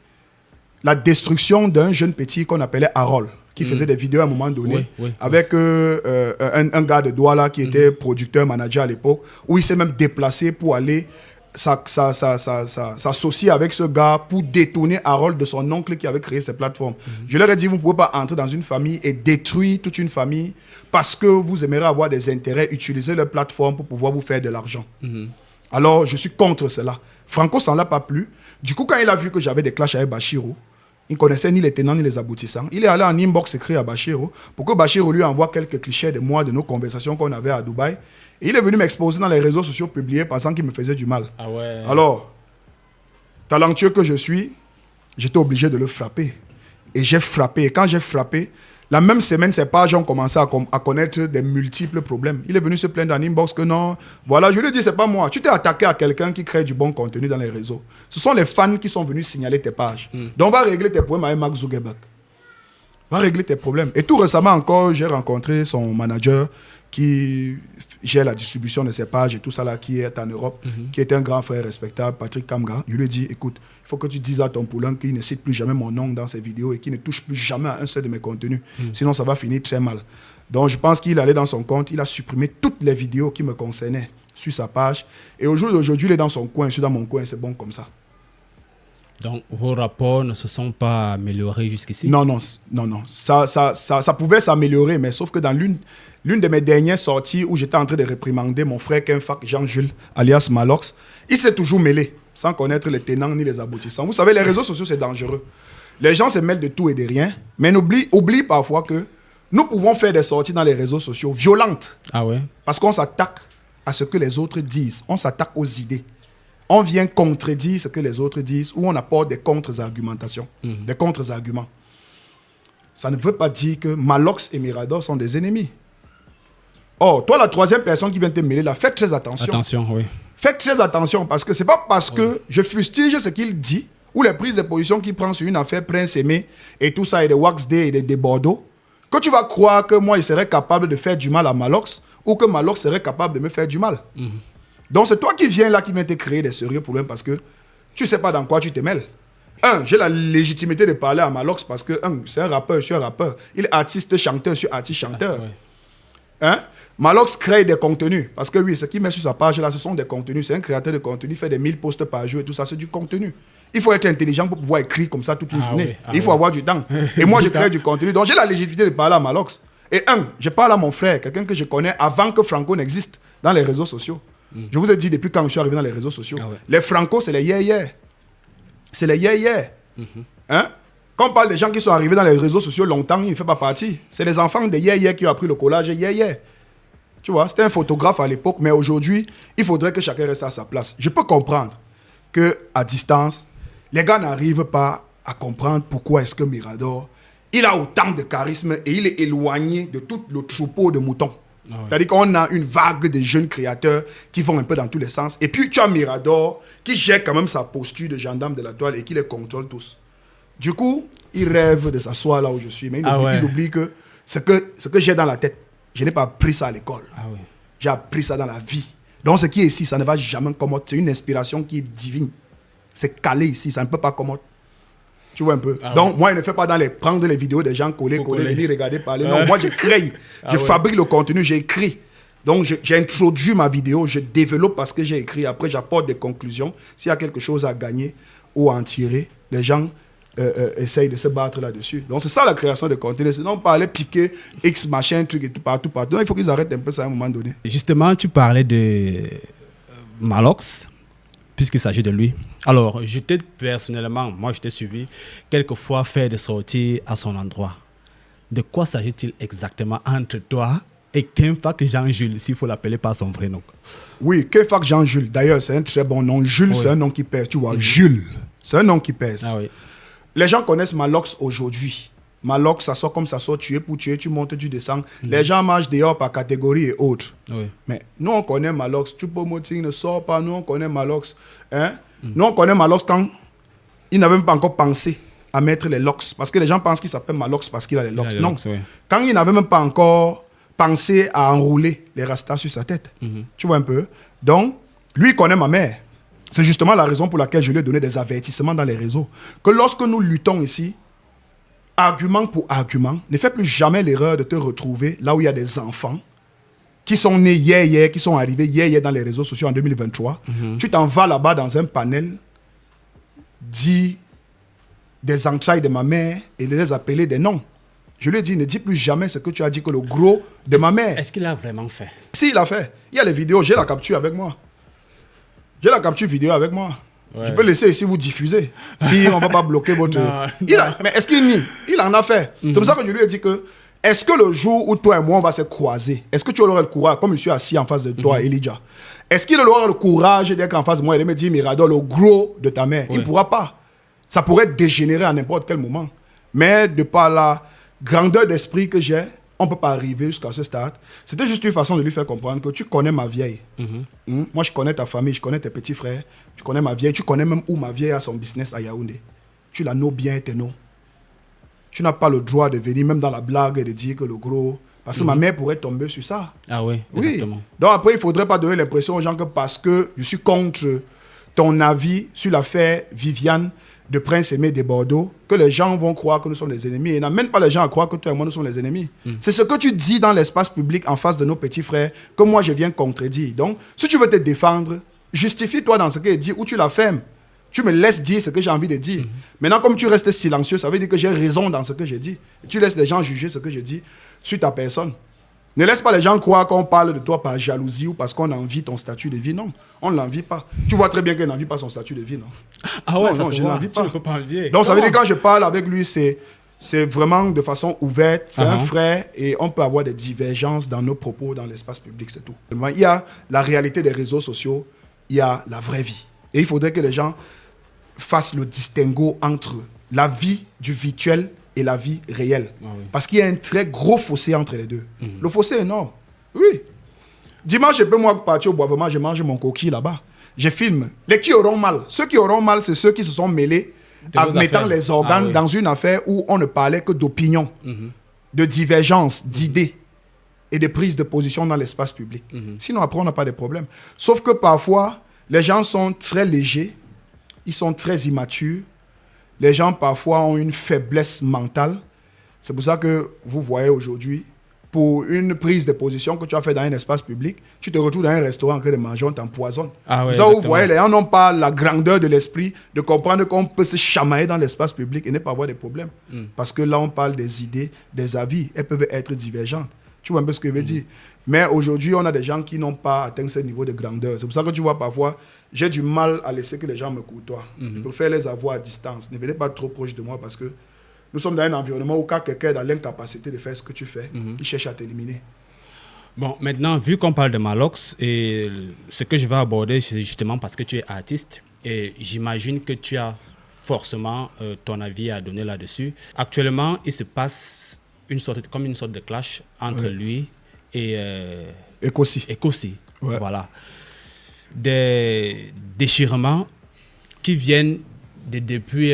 la destruction d'un jeune petit qu'on appelait Harold, qui faisait des vidéos à un moment donné, avec un gars de Douala qui était producteur, manager à l'époque, où il s'est même déplacé pour aller s'associer avec ce gars pour détourner Harold de son oncle qui avait créé cette plateforme. Je leur ai dit, vous ne pouvez pas entrer dans une famille et détruire toute une famille parce que vous aimeriez avoir des intérêts, utiliser leur plateforme pour pouvoir vous faire de l'argent. Alors, je suis contre cela. Franco s'en l'a pas plu. Du coup, quand il a vu que j'avais des clashs avec Bachirou, il ne connaissait ni les tenants ni les aboutissants. Il est allé en inbox écrire à Bachirou pour que Bachirou lui envoie quelques clichés de moi, de nos conversations qu'on avait à Dubaï. Et il est venu m'exposer dans les réseaux sociaux publiés pensant qu'il me faisait du mal. Alors, talentueux que je suis, j'étais obligé de le frapper. Et j'ai frappé. Et quand j'ai frappé, la même semaine, ces pages ont commencé à connaître des multiples problèmes. Il est venu se plaindre en inbox que non. Voilà, je lui ai dit, c'est pas moi. Tu t'es attaqué à quelqu'un qui crée du bon contenu dans les réseaux. Ce sont les fans qui sont venus signaler tes pages. Donc, on va régler tes problèmes avec Mark Zuckerberg. On va régler tes problèmes. Et tout récemment encore, j'ai rencontré son manager qui gère la distribution de ses pages et tout ça là, qui est en Europe, qui est un grand frère respectable, Patrick Kamga. Je lui ai dit, écoute, il faut que tu dises à ton poulain qu'il ne cite plus jamais mon nom dans ses vidéos et qu'il ne touche plus jamais à un seul de mes contenus. Sinon, ça va finir très mal. Donc, je pense qu'il allait dans son compte, il a supprimé toutes les vidéos qui me concernaient sur sa page. Et au jour d'aujourd'hui, il est dans son coin, je suis dans mon coin, c'est bon comme ça. Donc, vos rapports ne se sont pas améliorés jusqu'ici? Non. Ça pouvait s'améliorer, mais sauf que dans l'une de mes dernières sorties où j'étais en train de réprimander mon frère Kenfak Jean-Jules, alias Malox, il s'est toujours mêlé, sans connaître les tenants ni les aboutissants. Vous savez, les réseaux sociaux, c'est dangereux. Les gens se mêlent de tout et de rien, mais oublient parfois que nous pouvons faire des sorties dans les réseaux sociaux violentes. Ah ouais? Parce qu'on s'attaque à ce que les autres disent. On s'attaque aux idées. On vient contredire ce que les autres disent ou on apporte des contre-argumentations, des contre-arguments. Ça ne veut pas dire que Malox et Mirador sont des ennemis. Or, toi, la troisième personne qui vient te mêler là, fais très attention. Attention, oui. Faites très attention parce que c'est pas parce que je fustige ce qu'il dit ou les prises de position qu'il prend sur une affaire Prince Aimé et tout ça et des Wax Day et des Bordeaux que tu vas croire que moi, il serait capable de faire du mal à Malox ou que Malox serait capable de me faire du mal. Donc, c'est toi qui viens là, qui viens te créer des sérieux problèmes parce que tu ne sais pas dans quoi tu te mêles. J'ai la légitimité de parler à Malox parce que, c'est un rappeur, je suis un rappeur. Il est artiste, chanteur, je suis artiste, chanteur. Malox crée des contenus. Parce que oui, ce qu'il met sur sa page là, ce sont des contenus. C'est un créateur de contenu, il fait des 1000 posts par jour et tout ça, c'est du contenu. Il faut être intelligent pour pouvoir écrire comme ça toute une journée. Il faut avoir du temps. Et moi, je crée du contenu. Donc, j'ai la légitimité de parler à Malox. Et je parle à mon frère, quelqu'un que je connais avant que Franco n'existe dans les réseaux sociaux. Je vous ai dit depuis quand je suis arrivé dans les réseaux sociaux. Les Franco, c'est les yeah-yeah. C'est les yeah-yeah. Quand on parle des gens qui sont arrivés dans les réseaux sociaux longtemps, il ne fait pas partie. C'est les enfants des yeah-yeah qui ont appris le collage yeah-yeah. Tu vois, c'était un photographe à l'époque, mais aujourd'hui, il faudrait que chacun reste à sa place. Je peux comprendre qu'à distance, les gars n'arrivent pas à comprendre pourquoi est-ce que Mirador, il a autant de charisme et il est éloigné de tout le troupeau de moutons. C'est-à-dire qu'on a une vague de jeunes créateurs qui vont un peu dans tous les sens. Et puis tu as Mirador qui gère quand même sa posture de gendarme de la toile et qui les contrôle tous. Du coup, il rêve de s'asseoir là où je suis. Mais il oublie que ce que j'ai dans la tête, je n'ai pas appris ça à l'école. J'ai appris ça dans la vie. Donc ce qui est ici, ça ne va jamais commoder. C'est une inspiration qui est divine. C'est calé ici, ça ne peut pas commoder. Tu vois un peu. Donc, moi, je ne fais pas prendre les vidéos des gens, coller, venir regarder, parler. Non, moi, je crée. Je fabrique le contenu, j'écris. Donc, j'ai introduit ma vidéo, je développe parce que j'ai écrit. Après, j'apporte des conclusions. S'il y a quelque chose à gagner ou à en tirer, les gens essayent de se battre là-dessus. Donc, c'est ça la création de contenu. Sinon, parler, piquer, X, machin, truc et tout, partout. Donc, il faut qu'ils arrêtent un peu ça à un moment donné. Justement, tu parlais de Malox, puisqu'il s'agit de lui. Alors, je t'ai personnellement, moi je t'ai suivi quelques fois faire des sorties à son endroit. De quoi s'agit-il exactement entre toi et Kenfak Jean-Jules, s'il faut l'appeler par son vrai nom? Oui, Kenfak Jean-Jules. D'ailleurs, c'est un très bon nom. Jules, c'est un nom qui pèse. Tu vois, Jules, c'est un nom qui pèse. Les gens connaissent Malox aujourd'hui. Malox, ça sort comme ça sort, tu es pour tuer, tu montes, tu descends. Les gens marchent dehors par catégorie et autres. Mais nous, on connaît Malox. Choupo-Moting ne sort pas, nous, on connaît Malox. Nous, on connaît Malox quand il n'avait même pas encore pensé à mettre les locks. Parce que les gens pensent qu'il s'appelle Malox parce qu'il a les locks. Non. Quand il n'avait même pas encore pensé à enrouler les rastas sur sa tête. Tu vois un peu. Donc, lui, il connaît ma mère. C'est justement la raison pour laquelle je lui ai donné des avertissements dans les réseaux. Que lorsque nous luttons ici, argument pour argument, ne fais plus jamais l'erreur de te retrouver là où il y a des enfants qui sont nés hier, qui sont arrivés hier dans les réseaux sociaux en 2023. Tu t'en vas là-bas dans un panel, dis des entrailles de ma mère et les appeler des noms. Je lui ai dit, ne dis plus jamais ce que tu as dit que le gros de ma mère. Est-ce qu'il a vraiment fait? Si, il a fait. Il y a les vidéos, j'ai la capture avec moi. J'ai la capture vidéo avec moi. Je peux laisser ici vous diffuser. Si on ne va pas bloquer votre... Mais est-ce qu'il nie? Il en a fait. C'est pour ça que je lui ai dit que est-ce que le jour où toi et moi on va se croiser, est-ce que tu auras le courage, comme je suis assis en face de toi, Elijah, est-ce qu'il aura le courage d'être en face de moi et de me dire, Mirador, le gros de ta mère? Il ne pourra pas. Ça pourrait dégénérer à n'importe quel moment. Mais de par la grandeur d'esprit que j'ai, on ne peut pas arriver jusqu'à ce stade. C'était juste une façon de lui faire comprendre que tu connais ma vieille. Moi, je connais ta famille, je connais tes petits frères, tu connais ma vieille, tu connais même où ma vieille a son business à Yaoundé. Tu la know bien, tes noms. Tu n'as pas le droit de venir, même dans la blague, et de dire que le gros Parce que ma mère pourrait tomber sur ça. Ah oui, Oui. exactement. Donc après, il ne faudrait pas donner l'impression aux gens que parce que je suis contre ton avis sur l'affaire Viviane de Prince Aimé des Bordeaux, que les gens vont croire que nous sommes les ennemis. Et n'amène pas les gens à croire que toi et moi, nous sommes les ennemis. C'est ce que tu dis dans l'espace public en face de nos petits frères que moi, je viens contredire. Donc, si tu veux te défendre, justifie-toi dans ce que tu dis ou tu la fermes. Tu me laisses dire ce que j'ai envie de dire. Maintenant, comme tu restes silencieux, ça veut dire que j'ai raison dans ce que je dis. Et tu laisses les gens juger ce que je dis sur ta personne. Ne laisse pas les gens croire qu'on parle de toi par jalousie ou parce qu'on envie ton statut de vie. Non, on ne l'envie pas. Tu vois très bien qu'elle n'envie pas son statut de vie, non? Ah ouais, non, ça non, se je voit. n'envie pas. Tu ne peux pas envier. Donc, ça veut dire que quand je parle avec lui, c'est vraiment de façon ouverte. C'est un frère et on peut avoir des divergences dans nos propos dans l'espace public, c'est tout. Il y a la réalité des réseaux sociaux, il y a la vraie vie. Et il faudrait que les gens fassent le distinguo entre la vie du virtuel et la vie réelle. Ah oui. Parce qu'il y a un très gros fossé entre les deux. Le fossé est énorme. Oui. Dimanche, je peux moi partir au boisement, je mange mon coquille là-bas. Je filme. Les qui auront mal. Ceux qui auront mal, c'est ceux qui se sont mêlés en mettant les organes dans une affaire où on ne parlait que d'opinion, de divergence, d'idées et de prise de position dans l'espace public. Sinon, après, on n'a pas de problème. Sauf que parfois, les gens sont très légers, ils sont très immatures. Les gens, parfois, ont une faiblesse mentale. C'est pour ça que vous voyez aujourd'hui, pour une prise de position que tu as fait dans un espace public, tu te retrouves dans un restaurant en train de manger, on t'empoisonne. Ah ouais, ça, vous voyez, les gens n'ont pas la grandeur de l'esprit de comprendre qu'on peut se chamailler dans l'espace public et ne pas avoir de problèmes. Parce que là, on parle des idées, des avis. Elles peuvent être divergentes. Tu vois un peu ce que je veux dire. Mais aujourd'hui, on a des gens qui n'ont pas atteint ce niveau de grandeur. C'est pour ça que tu vois parfois, j'ai du mal à laisser que les gens me côtoient. Je préfère les avoir à distance. Ne venez pas trop proche de moi parce que nous sommes dans un environnement où quand quelqu'un est dans l'incapacité de faire ce que tu fais, il cherche à t'éliminer. Bon, maintenant, vu qu'on parle de Malox, et ce que je vais aborder, c'est justement parce que tu es artiste et j'imagine que tu as forcément ton avis à donner là-dessus. Actuellement, il se passe une sorte de clash entre lui et Kossi. Ouais. Voilà. Des déchirements qui viennent de depuis,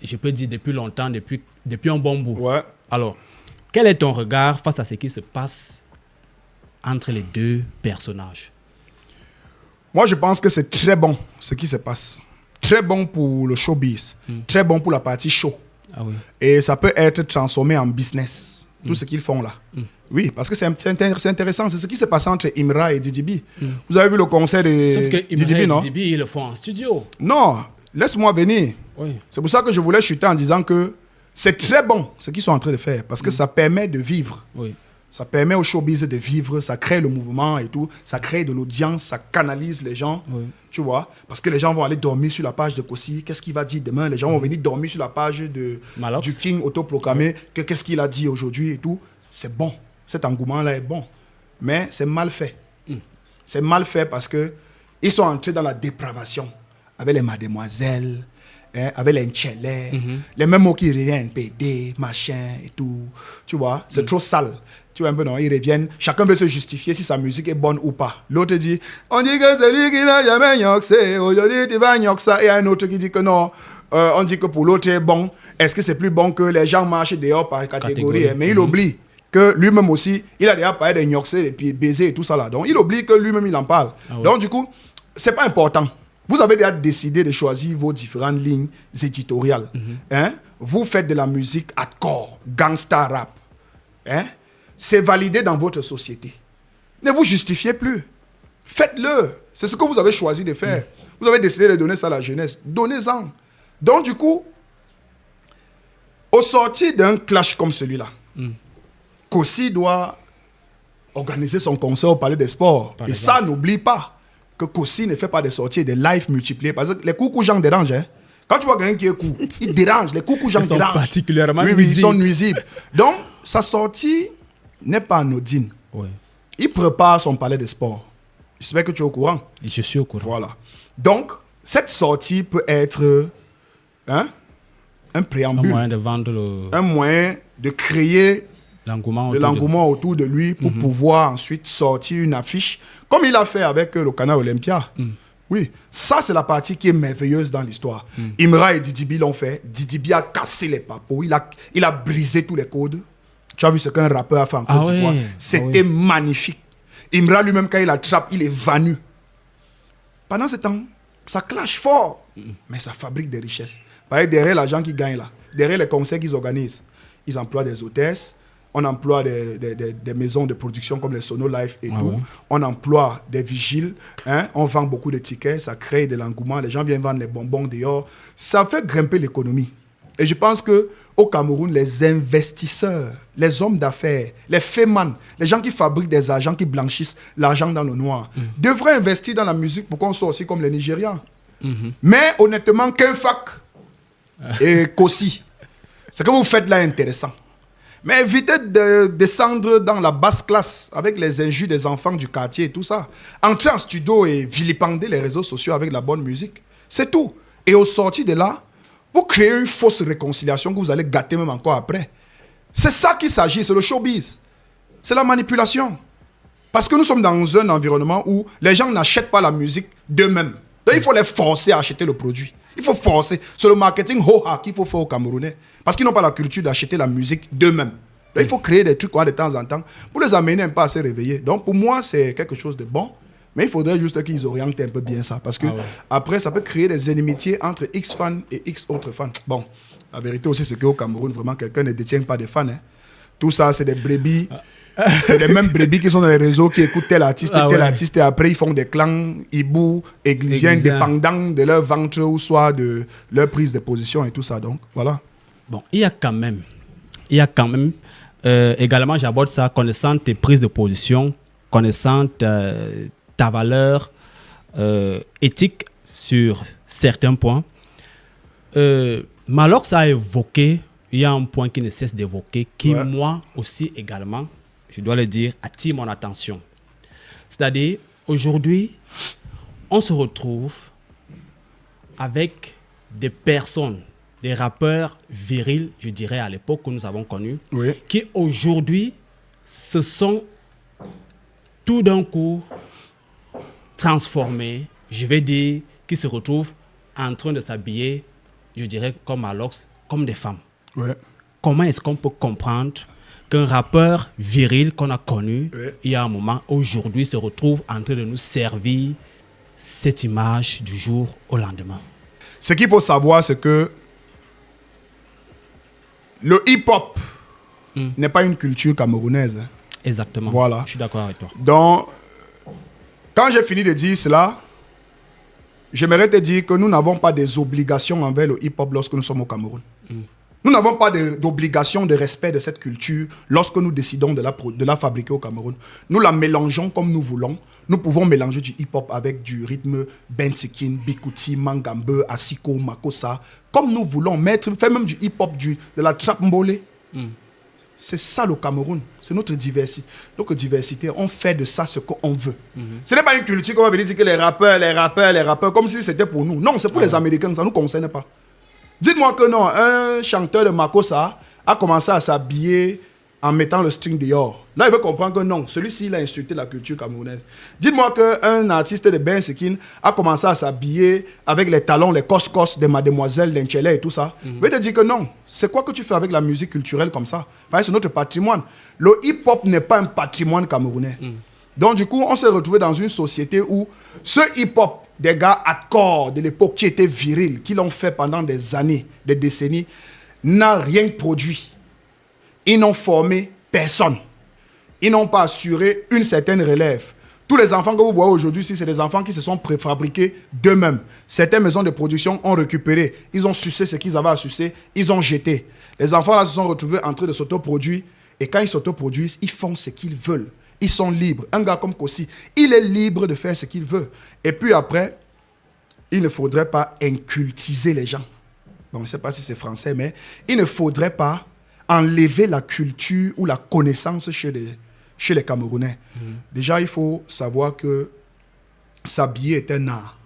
je peux dire depuis longtemps, depuis un bon bout. Ouais. Alors, quel est ton regard face à ce qui se passe entre les deux personnages? Moi, je pense que c'est très bon ce qui se passe. Très bon pour le showbiz. Très bon pour la partie show. Ah oui. Et ça peut être transformé en business. Tout ce qu'ils font là. Oui, parce que c'est intéressant. C'est ce qui s'est passé entre Imra et Didi B. Vous avez vu le concert de Sauf que Didi B, non? Didi B, ils le font en studio. Non, laisse-moi venir. Oui. C'est pour ça que je voulais chuter en disant que c'est très bon ce qu'ils sont en train de faire. Parce que ça permet de vivre. Oui. Ça permet au showbiz de vivre, ça crée le mouvement et tout, ça crée de l'audience, ça canalise les gens, tu vois. Parce que les gens vont aller dormir sur la page de Kossi, qu'est-ce qu'il va dire demain? Les gens vont venir dormir sur la page du King autoproclamé, qu'est-ce qu'il a dit aujourd'hui et tout. C'est bon, cet engouement-là est bon, mais c'est mal fait. C'est mal fait parce que ils sont entrés dans la dépravation avec les mademoiselles, avec les Nchele, les mêmes mots qui reviennent, PD, machin et tout, tu vois. C'est trop sale. Tu vois un peu, non? Ils reviennent, chacun veut se justifier si sa musique est bonne ou pas. L'autre dit, on dit que c'est lui qui n'a jamais gnoxé, aujourd'hui tu vas gnoxa. Et un autre qui dit que non, on dit que pour l'autre est bon. Est-ce que c'est plus bon que les gens marchent dehors par catégorie? Mais il oublie que lui-même aussi, il a déjà parlé de gnoxé et puis baiser et tout ça là. Donc il oublie que lui-même il en parle. Donc du coup, c'est pas important. Vous avez déjà décidé de choisir vos différentes lignes éditoriales. Vous faites de la musique hardcore, gangsta rap. C'est validé dans votre société. Ne vous justifiez plus. Faites-le. C'est ce que vous avez choisi de faire. Vous avez décidé de donner ça à la jeunesse. Donnez-en. Donc, du coup, au sortir d'un clash comme celui-là, Kossi doit organiser son concert au Palais des Sports. Et ça, n'oublie pas que Kossi ne fait pas de sorties et des lives multipliés. Parce que les coucous gens dérangent. Quand tu vois quelqu'un qui est cool, il dérange. Les coucous gens dérangent. Particulièrement nuisibles. Ils sont nuisibles. Donc, sa sortie n'est pas anodine. Il prépare son Palais des Sports. J'espère que tu es au courant. Je suis au courant. Voilà. Donc, cette sortie peut être un préambule. Un moyen de vendre un moyen de créer l'engouement autour de lui pour pouvoir ensuite sortir une affiche, comme il a fait avec le Canal Olympia. Oui, ça c'est la partie qui est merveilleuse dans l'histoire. Imra et Didi B l'ont fait. Didi B a cassé les papos, il a brisé tous les codes. Tu as vu ce qu'un rappeur a fait en Côte d'Ivoire? C'était magnifique. Imra lui-même, quand il attrape, il est vanu. Pendant ce temps, ça clash fort, mais ça fabrique des richesses. Par exemple, derrière l'argent qu'ils gagnent là, derrière les concerts qu'ils organisent, ils emploient des hôtesses, on emploie des maisons de production comme les Sono Life et tout. On emploie des vigiles, hein? On vend beaucoup de tickets, ça crée de l'engouement. Les gens viennent vendre les bonbons dehors. Ça fait grimper l'économie. Et je pense qu'au Cameroun, les investisseurs, les hommes d'affaires, les fémans, les gens qui fabriquent des agents, qui blanchissent l'argent dans le noir, devraient investir dans la musique pour qu'on soit aussi comme les Nigérians. Mais honnêtement, qu'un fac et qu'aussi, ce que vous faites là est intéressant. Mais évitez de descendre dans la basse classe avec les injures des enfants du quartier et tout ça. Entrez en studio et vilipender les réseaux sociaux avec la bonne musique. C'est tout. Et au sortir de là, vous créez une fausse réconciliation que vous allez gâter même encore après. C'est ça qu'il s'agit, c'est le showbiz. C'est la manipulation. Parce que nous sommes dans un environnement où les gens n'achètent pas la musique d'eux-mêmes. Donc il faut les forcer à acheter le produit. Il faut forcer. C'est le marketing ho-ha qu'il faut faire aux Camerounais. Parce qu'ils n'ont pas la culture d'acheter la musique d'eux-mêmes. Donc il faut créer des trucs de temps en temps pour les amener un peu à se réveiller. Donc pour moi, c'est quelque chose de bon. Mais il faudrait juste qu'ils orientent un peu bien ça. Parce que après, ça peut créer des inimitiés entre X fans et X autres fans. Bon, la vérité aussi, c'est qu'au Cameroun, vraiment, quelqu'un ne détient pas des fans. Hein. Tout ça, c'est des brebis. C'est les mêmes brebis qui sont dans les réseaux, qui écoutent tel artiste et après ils font des clans hibou, églisiens, dépendants de leur ventre ou soit de leur prise de position et tout ça. Donc, voilà. Bon, il y a quand même, également, j'aborde ça, connaissant tes prises de position, connaissant ta valeur éthique sur certains points. Malox a évoqué, il y a un point qui ne cesse d'évoquer, qui moi aussi également, je dois le dire, attire mon attention. C'est-à-dire, aujourd'hui, on se retrouve avec des personnes, des rappeurs virils, je dirais à l'époque que nous avons connus, qui aujourd'hui se sont tout d'un coup transformés, je vais dire, qui se retrouvent en train de s'habiller, je dirais, comme Malox, comme des femmes. Comment est-ce qu'on peut comprendre qu'un rappeur viril qu'on a connu il y a un moment, aujourd'hui, se retrouve en train de nous servir cette image du jour au lendemain? Ce qu'il faut savoir, c'est que le hip-hop n'est pas une culture camerounaise. Hein. Exactement. Voilà. Je suis d'accord avec toi. Donc, quand j'ai fini de dire cela, j'aimerais te dire que nous n'avons pas des obligations envers le hip-hop lorsque nous sommes au Cameroun. Nous n'avons pas d'obligation de respect de cette culture lorsque nous décidons de la fabriquer au Cameroun. Nous la mélangeons comme nous voulons. Nous pouvons mélanger du hip-hop avec du rythme Bensikin, Bikuti, Mangambe, Asiko, Makossa, comme nous voulons. Faire même du hip-hop, de la trap mbolé. C'est ça le Cameroun. C'est notre diversité. Donc, diversité, on fait de ça ce qu'on veut. Ce n'est pas une culture qu'on va venir dire que les rappeurs, comme si c'était pour nous. Non, c'est pour les Américains, ça ne nous concerne pas. Dites-moi que non, un chanteur de Makossa a commencé à s'habiller en mettant le string dehors. Là, il veut comprendre que non, celui-ci, il a insulté la culture camerounaise. Dites-moi qu'un artiste de Bensikin a commencé à s'habiller avec les talons, les cos-cos des mademoiselles, d'Enchele et tout ça. Je vais te dire que non, c'est quoi que tu fais avec la musique culturelle comme ça? C'est notre patrimoine. Le hip-hop n'est pas un patrimoine camerounais. Donc, du coup, on s'est retrouvé dans une société où ce hip-hop, des gars hardcore de l'époque qui étaient virils, qui l'ont fait pendant des années, des décennies, n'a rien produit. Ils n'ont formé personne. Ils n'ont pas assuré une certaine relève. Tous les enfants que vous voyez aujourd'hui ici, c'est des enfants qui se sont préfabriqués d'eux-mêmes. Certaines maisons de production ont récupéré. Ils ont sucé ce qu'ils avaient à sucer. Ils ont jeté. Les enfants là se sont retrouvés en train de s'autoproduire. Et quand ils s'autoproduisent, ils font ce qu'ils veulent. Ils sont libres. Un gars comme Kossi, il est libre de faire ce qu'il veut. Et puis après, il ne faudrait pas incultiser les gens. Bon, je ne sais pas si c'est français, mais il ne faudrait pas enlever la culture ou la connaissance chez les Camerounais. Déjà, il faut savoir que s'habiller est un art.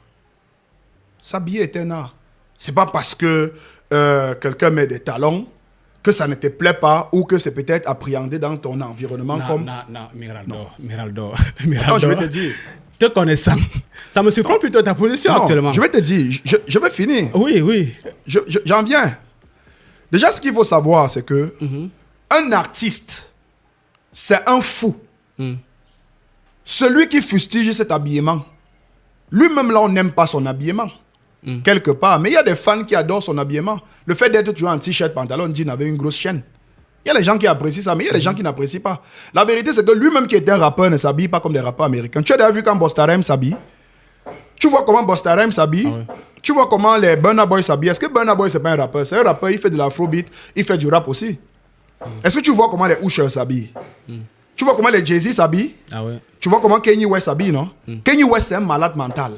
S'habiller est un art. Ce n'est pas parce que quelqu'un met des talons que ça ne te plaît pas ou que c'est peut-être appréhendé dans ton environnement comme... Non, Miraldo. Attends, je vais te dire. Te connaissant, ça me surprend plutôt ta position actuellement. Je vais te dire, je vais finir. Oui. J'en viens. Déjà, ce qu'il faut savoir, c'est que un artiste, c'est un fou. Celui qui fustige cet habillement, lui-même là, on n'aime pas son habillement. Quelque part. Mais il y a des fans qui adorent son habillement. Le fait d'être toujours en t-shirt, pantalon, jean avec une grosse chaîne. Il y a des gens qui apprécient ça, mais il y a des gens qui n'apprécient pas. La vérité, c'est que lui-même qui était un rappeur ne s'habille pas comme des rappeurs américains. Tu as déjà vu quand Busta Rhymes s'habille? Tu vois comment Busta Rhymes s'habille? Tu vois comment les Burna Boy s'habillent? Est-ce que Burna Boy, c'est pas un rappeur? C'est un rappeur, il fait de l'afrobeat, il fait du rap aussi. Est-ce que tu vois comment les Usher s'habillent? Tu vois comment les Jay-Z s'habillent? Tu vois comment Kanye West s'habille, non? Kanye West, c'est un malade mental.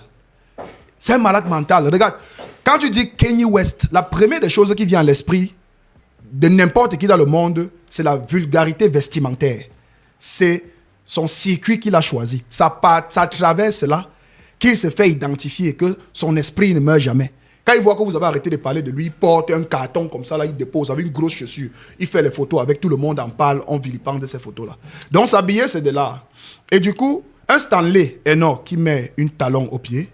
C'est un malade mental. Regarde, quand tu dis Kanye West, la première des choses qui vient à l'esprit de n'importe qui dans le monde, c'est la vulgarité vestimentaire. C'est son circuit qu'il a choisi. Ça traverse là, qu'il se fait identifier, que son esprit ne meurt jamais. Quand il voit que vous avez arrêté de parler de lui, il porte un carton comme ça, là, il dépose avec une grosse chaussure. Il fait les photos avec tout le monde, en parle, on vilipende de ces photos-là. Donc s'habiller, c'est de l'art. Et du coup, un Stanley Eno qui met une talon au pied,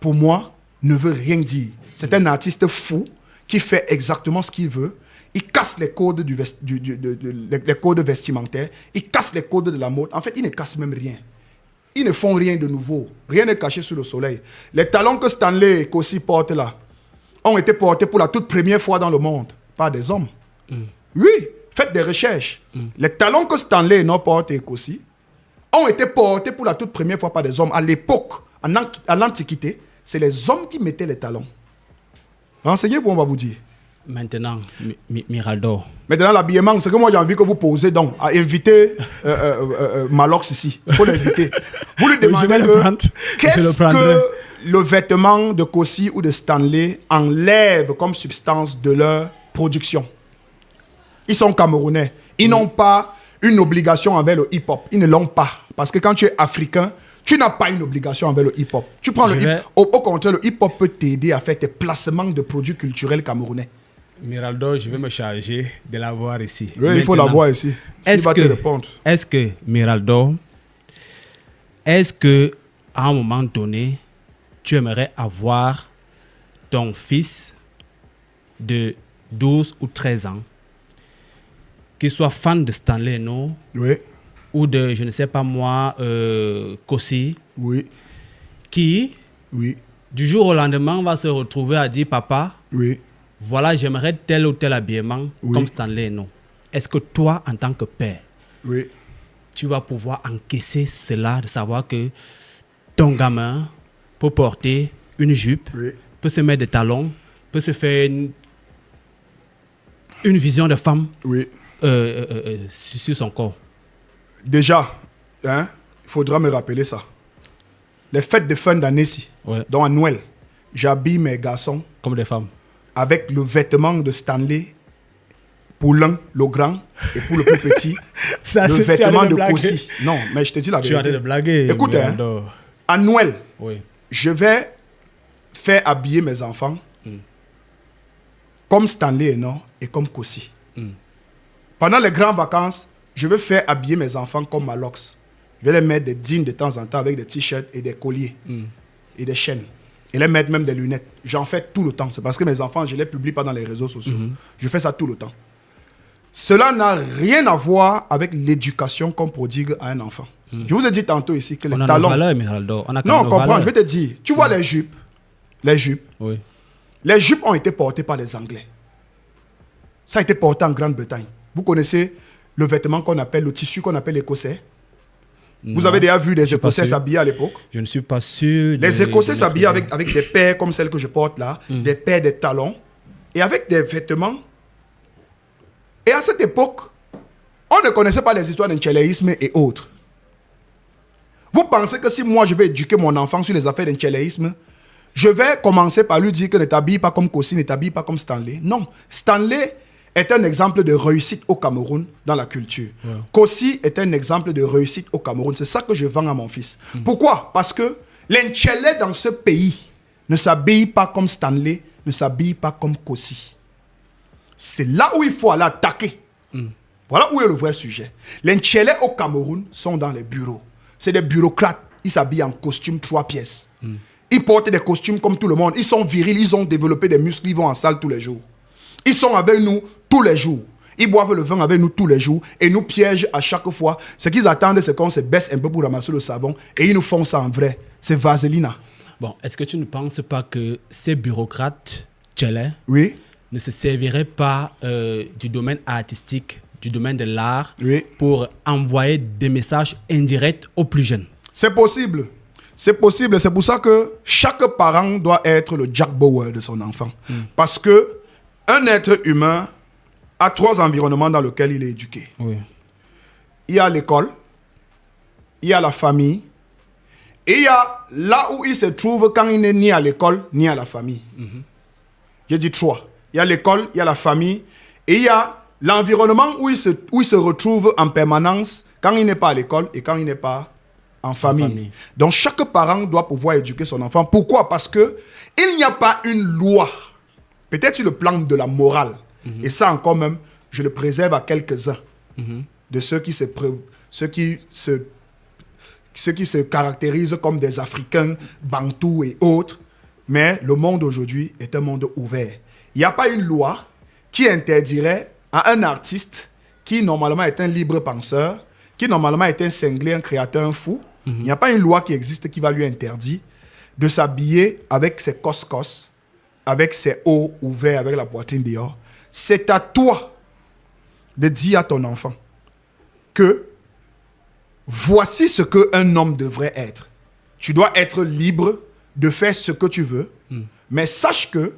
pour moi, ne veut rien dire. C'est un artiste fou qui fait exactement ce qu'il veut. Il casse les codes, les codes vestimentaires. Il casse les codes de la mode. En fait, il ne casse même rien. Ils ne font rien de nouveau. Rien n'est caché sous le soleil. Les talons que Stanley et Kossi portent là ont été portés pour la toute première fois dans le monde par des hommes. Oui, faites des recherches. Les talons que Stanley et portent et Kossi ont été portés pour la toute première fois par des hommes. À l'époque, à l'Antiquité, c'est les hommes qui mettaient les talons. Renseignez-vous, on va vous dire. Maintenant, Miraldo. Maintenant, l'habillement, c'est que moi j'ai envie que vous posez donc à inviter Malox ici. Il faut l'inviter. Vous lui demandez qu'est-ce que le vêtement de Kossi ou de Stanley enlève comme substance de leur production. Ils sont Camerounais. Ils n'ont pas une obligation envers le hip-hop. Ils ne l'ont pas. Parce que quand tu es africain, tu n'as pas une obligation envers le hip-hop. Tu prends au contraire, le hip-hop peut t'aider à faire tes placements de produits culturels camerounais. Miraldo, je vais me charger de l'avoir ici. Oui, il faut l'avoir ici. Est-ce que, Miraldo, à un moment donné, tu aimerais avoir ton fils de 12 ou 13 ans qui soit fan de Stanley Eno, ou de, je ne sais pas moi, Kossi, qui, du jour au lendemain, va se retrouver à dire, papa, voilà, j'aimerais tel ou tel habillement comme Stanley Eno. Est-ce que toi, en tant que père, tu vas pouvoir encaisser cela, de savoir que ton gamin peut porter une jupe, peut se mettre des talons, peut se faire une vision de femme sur son corps? Déjà, il faudra me rappeler ça. Les fêtes de fin d'année, donc à Noël, j'habille mes garçons comme des femmes, avec le vêtement de Stanley pour l'un, le grand, et pour le plus petit, le vêtement de Kossi. Non, mais je te dis la vérité. Tu as de blaguer. Écoute, à Noël, je vais faire habiller mes enfants comme Stanley Eno et comme Kossi. Pendant les grandes vacances, je vais faire habiller mes enfants comme Malox. Je vais les mettre des jeans de temps en temps avec des t-shirts et des colliers et des chaînes. Et les mettre même des lunettes. J'en fais tout le temps. C'est parce que mes enfants, je ne les publie pas dans les réseaux sociaux. Je fais ça tout le temps. Cela n'a rien à voir avec l'éducation qu'on prodigue à un enfant. Je vous ai dit tantôt ici que les talons... Non, comprends, je vais te dire. Tu vois les jupes. Les jupes ont été portées par les Anglais. Ça a été porté en Grande-Bretagne. Vous connaissez le vêtement qu'on appelle, le tissu qu'on appelle l'écossais? Vous avez déjà vu des Écossais s'habiller à l'époque? Je ne suis pas sûr. Les Écossais s'habillaient avec des paires comme celles que je porte là, des paires de talons, et avec des vêtements. Et à cette époque, on ne connaissait pas les histoires d'enchéléisme et autres. Vous pensez que si moi je vais éduquer mon enfant sur les affaires d'enchéléisme, je vais commencer par lui dire que ne t'habille pas comme Kossi, ne t'habille pas comme Stanley? Non. Stanley est un exemple de réussite au Cameroun dans la culture. Kossi est un exemple de réussite au Cameroun. C'est ça que je vends à mon fils. Pourquoi? Parce que l'Enchelé dans ce pays ne s'habille pas comme Stanley, ne s'habille pas comme Kossi. C'est là où il faut aller attaquer. Voilà où est le vrai sujet. Les Nchelé au Cameroun sont dans les bureaux. C'est des bureaucrates. Ils s'habillent en costume 3 pièces. Ils portent des costumes comme tout le monde. Ils sont virils, ils ont développé des muscles, ils vont en salle tous les jours. Ils sont avec nous tous les jours. Ils boivent le vin avec nous tous les jours et nous piègent à chaque fois. Ce qu'ils attendent, c'est qu'on se baisse un peu pour ramasser le savon et ils nous font ça en vrai. C'est Vaselina. Bon, est-ce que tu ne penses pas que ces bureaucrates tchèlais Oui. ne se serviraient pas du domaine artistique, du domaine de l'art, Oui. pour envoyer des messages indirects aux plus jeunes? C'est possible. C'est possible. C'est pour ça que chaque parent doit être le Jack Bauer de son enfant. Parce que un être humain a 3 environnements dans lesquels il est éduqué. Oui. Il y a l'école, il y a la famille, et il y a là où il se trouve quand il n'est ni à l'école ni à la famille. J'ai dit 3. Il y a l'école, il y a la famille, et il y a l'environnement où il se retrouve en permanence quand il n'est pas à l'école et quand il n'est pas en famille. Donc chaque parent doit pouvoir éduquer son enfant. Pourquoi? Parce que il n'y a pas une loi. Peut-être sur le plan de la morale. Et ça encore même, je le préserve à quelques-uns de ceux qui se caractérisent comme des Africains, Bantous et autres. Mais le monde aujourd'hui est un monde ouvert. Il n'y a pas une loi qui interdirait à un artiste qui normalement est un libre penseur, qui normalement est un cinglé, un créateur, un fou. Il n'y a pas une loi qui existe qui va lui interdire de s'habiller avec ses cos-cos, avec ses hauts ouverts, avec la poitrine dehors. C'est à toi de dire à ton enfant que voici ce qu'un homme devrait être. Tu dois être libre de faire ce que tu veux, mais sache que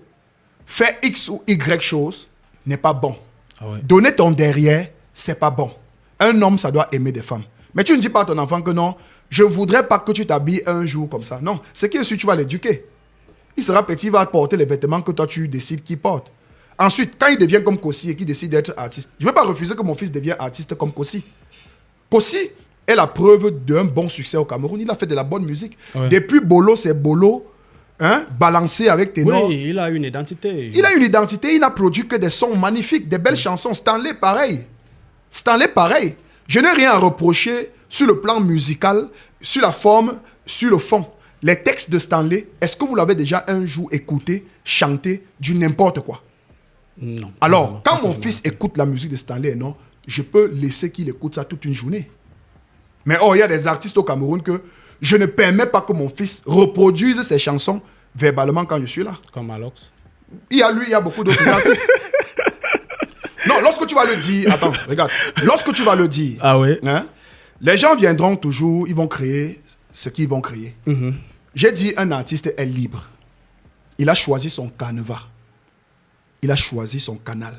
faire X ou Y chose n'est pas bon. Ah ouais. Donner ton derrière, c'est pas bon. Un homme, ça doit aimer des femmes. Mais tu ne dis pas à ton enfant que non, je voudrais pas que tu t'habilles un jour comme ça. Non, ce qui est sûr, tu vas l'éduquer. Il sera petit, il va porter les vêtements que toi tu décides qu'il porte. Ensuite, quand il devient comme Kossi et qu'il décide d'être artiste, je ne vais pas refuser que mon fils devienne artiste comme Kossi. Kossi est la preuve d'un bon succès au Cameroun. Il a fait de la bonne musique. Ouais. Depuis Bolo, c'est Bolo, hein, balancé avec ténor. Oui, il a une identité. Il a une identité, il n'a produit que des sons magnifiques, des belles chansons. Stanley, pareil. Stanley, pareil. Je n'ai rien à reprocher sur le plan musical, sur la forme, sur le fond. Les textes de Stanley, est-ce que vous l'avez déjà un jour écouté, chanté du n'importe quoi? Non. Alors, quand mon fils écoute la musique de Stanley, non, je peux laisser qu'il écoute ça toute une journée. Mais il y a des artistes au Cameroun que je ne permets pas que mon fils reproduise ses chansons verbalement quand je suis là. Comme Alox. Il y a beaucoup d'autres artistes. Non, lorsque tu vas le dire, attends, regarde, lorsque tu vas le dire, hein, les gens viendront toujours, ils vont créer ce qu'ils vont créer. J'ai dit, un artiste est libre. Il a choisi son canevas. Il a choisi son canal.